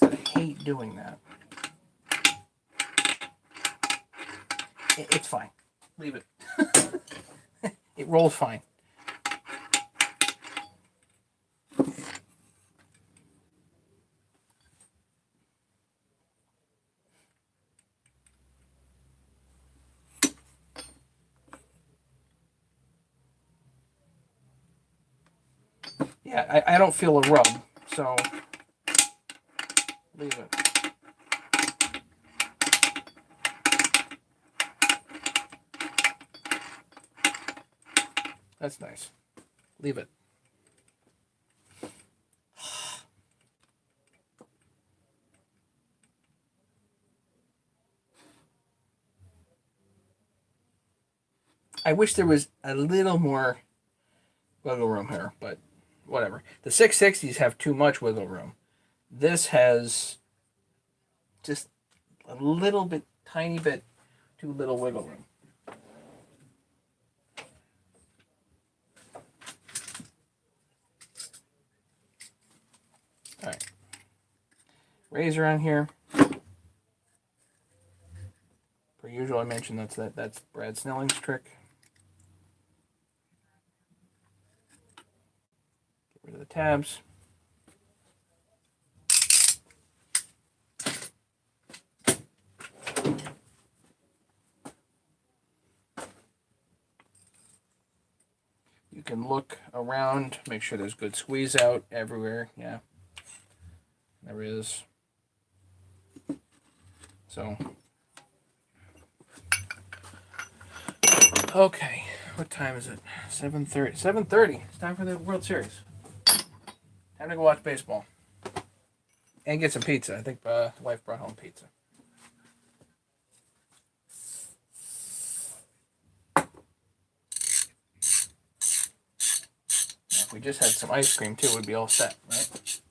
I hate doing that. It's fine. Leave it. It rolls fine. Yeah, I don't feel a rub, so leave it. That's nice. Leave it. I wish there was a little more wiggle room here, but whatever. The 660s have too much wiggle room. This has just a little bit, tiny bit too little wiggle room. All right. Razor on here. Per usual, I mentioned that's Brad Snelling's trick. Get rid of the tabs. You can look around, make sure there's good squeeze out everywhere. Yeah, there is. So, okay, what time is it? 7:30. 7:30. It's time for the World Series. Time to go watch baseball and get some pizza. I think the wife brought home pizza. If we just had some ice cream too, we'd be all set, right?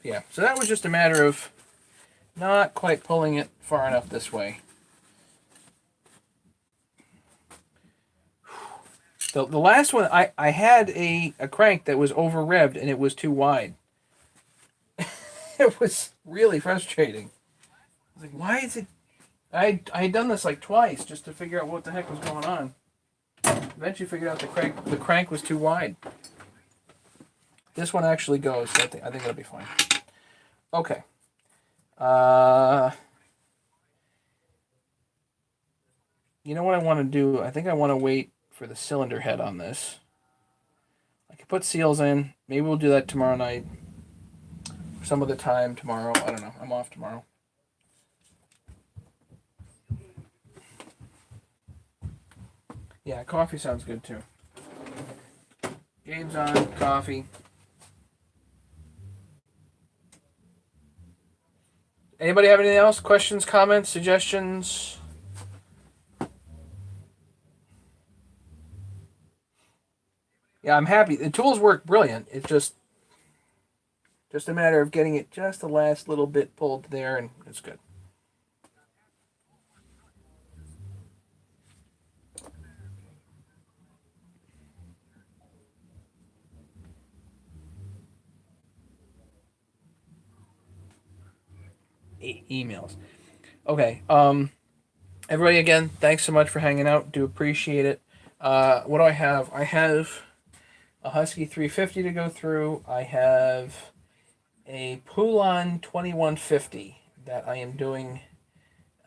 Yeah, so that was just a matter of not quite pulling it far enough this way. The last one, I had a crank that was over revved and it was too wide. It was really frustrating. I was like, why is it... I had done this like twice just to figure out what the heck was going on. Eventually figured out the crank was too wide. This one actually goes, so I think it'll be fine. Okay. You know what I want to do? I think I want to wait for the cylinder head on this. I can put seals in. Maybe we'll do that tomorrow night. Some other time tomorrow. I don't know. I'm off tomorrow. Yeah, coffee sounds good too. Game's on, coffee. Anybody have anything else? Questions, comments, suggestions? Yeah, I'm happy. The tools work brilliant. It's just a matter of getting it just the last little bit pulled there, and it's good. Emails. Okay. Everybody, again, thanks so much for hanging out. Do appreciate it. What do I have? I have a Husky 350 to go through. I have a Poulan 2150 that I am doing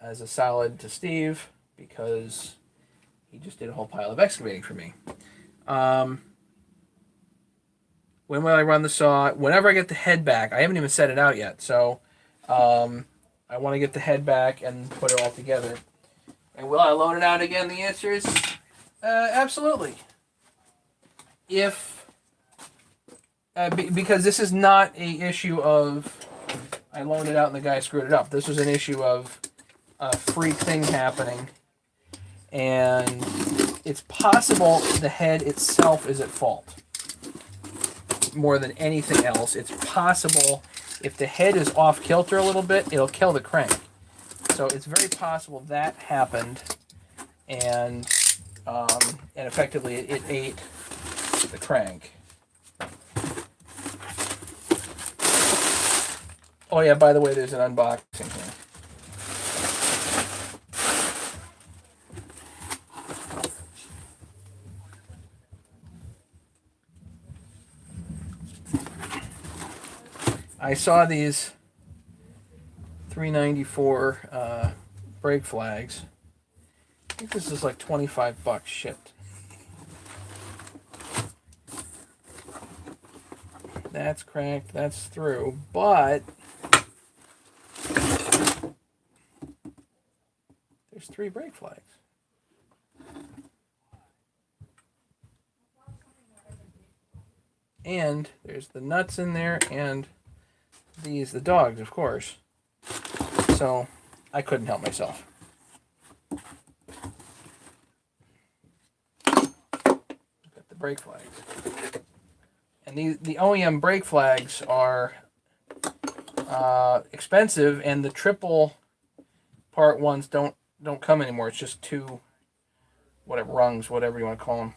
as a solid to Steve because he just did a whole pile of excavating for me. When will I run the saw? Whenever I get the head back. I haven't even set it out yet, so I want to get the head back and put it all together. And will I loan it out again? The answer is absolutely. If because this is not a issue of I loaned it out and the guy screwed it up. This was an issue of a freak thing happening, and it's possible the head itself is at fault more than anything else. It's possible if the head is off kilter a little bit, it'll kill the crank. So it's very possible that happened, and effectively it ate the crank. Oh yeah, by the way, there's an unboxing here. I saw these 394 brake flags. I think this is like $25 shipped. That's cracked, that's through, but there's 3 brake flags. And there's the nuts in there, and these, the dogs, of course. So I couldn't help myself. Got the brake flags. And the OEM brake flags are expensive, and the triple part ones don't come anymore. It's just 2 whatever rungs, whatever you want to call them.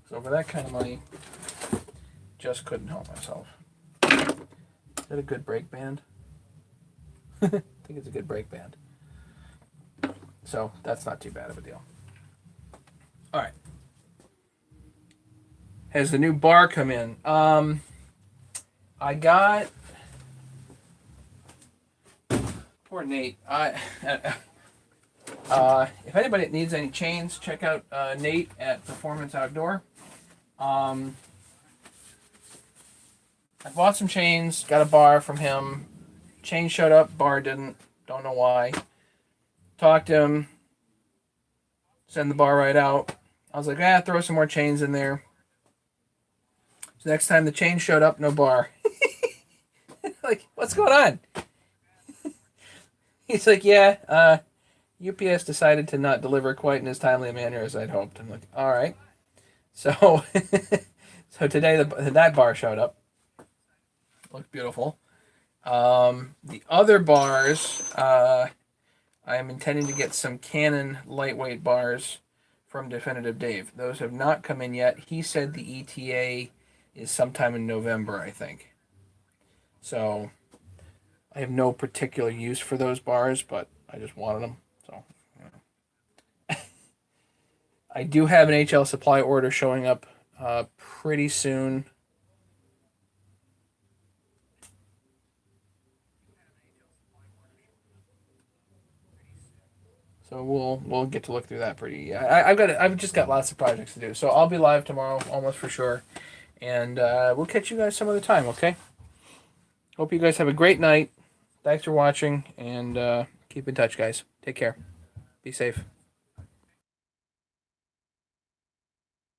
So for that kind of money, just couldn't help myself. Is that a good brake band? I think it's a good brake band. So that's not too bad of a deal. All right. Has the new bar come in? I got... Poor Nate. If anybody needs any chains, check out Nate at Performance Outdoor. I bought some chains, got a bar from him. Chain showed up, bar didn't. Don't know why. Talked to him. Send the bar right out. I was like, throw some more chains in there. So next time the chain showed up, no bar. Like, what's going on? He's like, UPS decided to not deliver quite in as timely a manner as I'd hoped. I'm like, all right. So, so today that bar showed up. Looked beautiful. The other bars, I am intending to get some Canon lightweight bars from Definitive Dave. Those have not come in yet. He said the ETA is sometime in November, I think. So, I have no particular use for those bars, but I just wanted them. So, I do have an HL Supply order showing up pretty soon. So we'll get to look through that pretty. I've just got lots of projects to do. So I'll be live tomorrow, almost for sure, and we'll catch you guys some other time. Okay. Hope you guys have a great night. Thanks for watching, and keep in touch, guys. Take care. Be safe.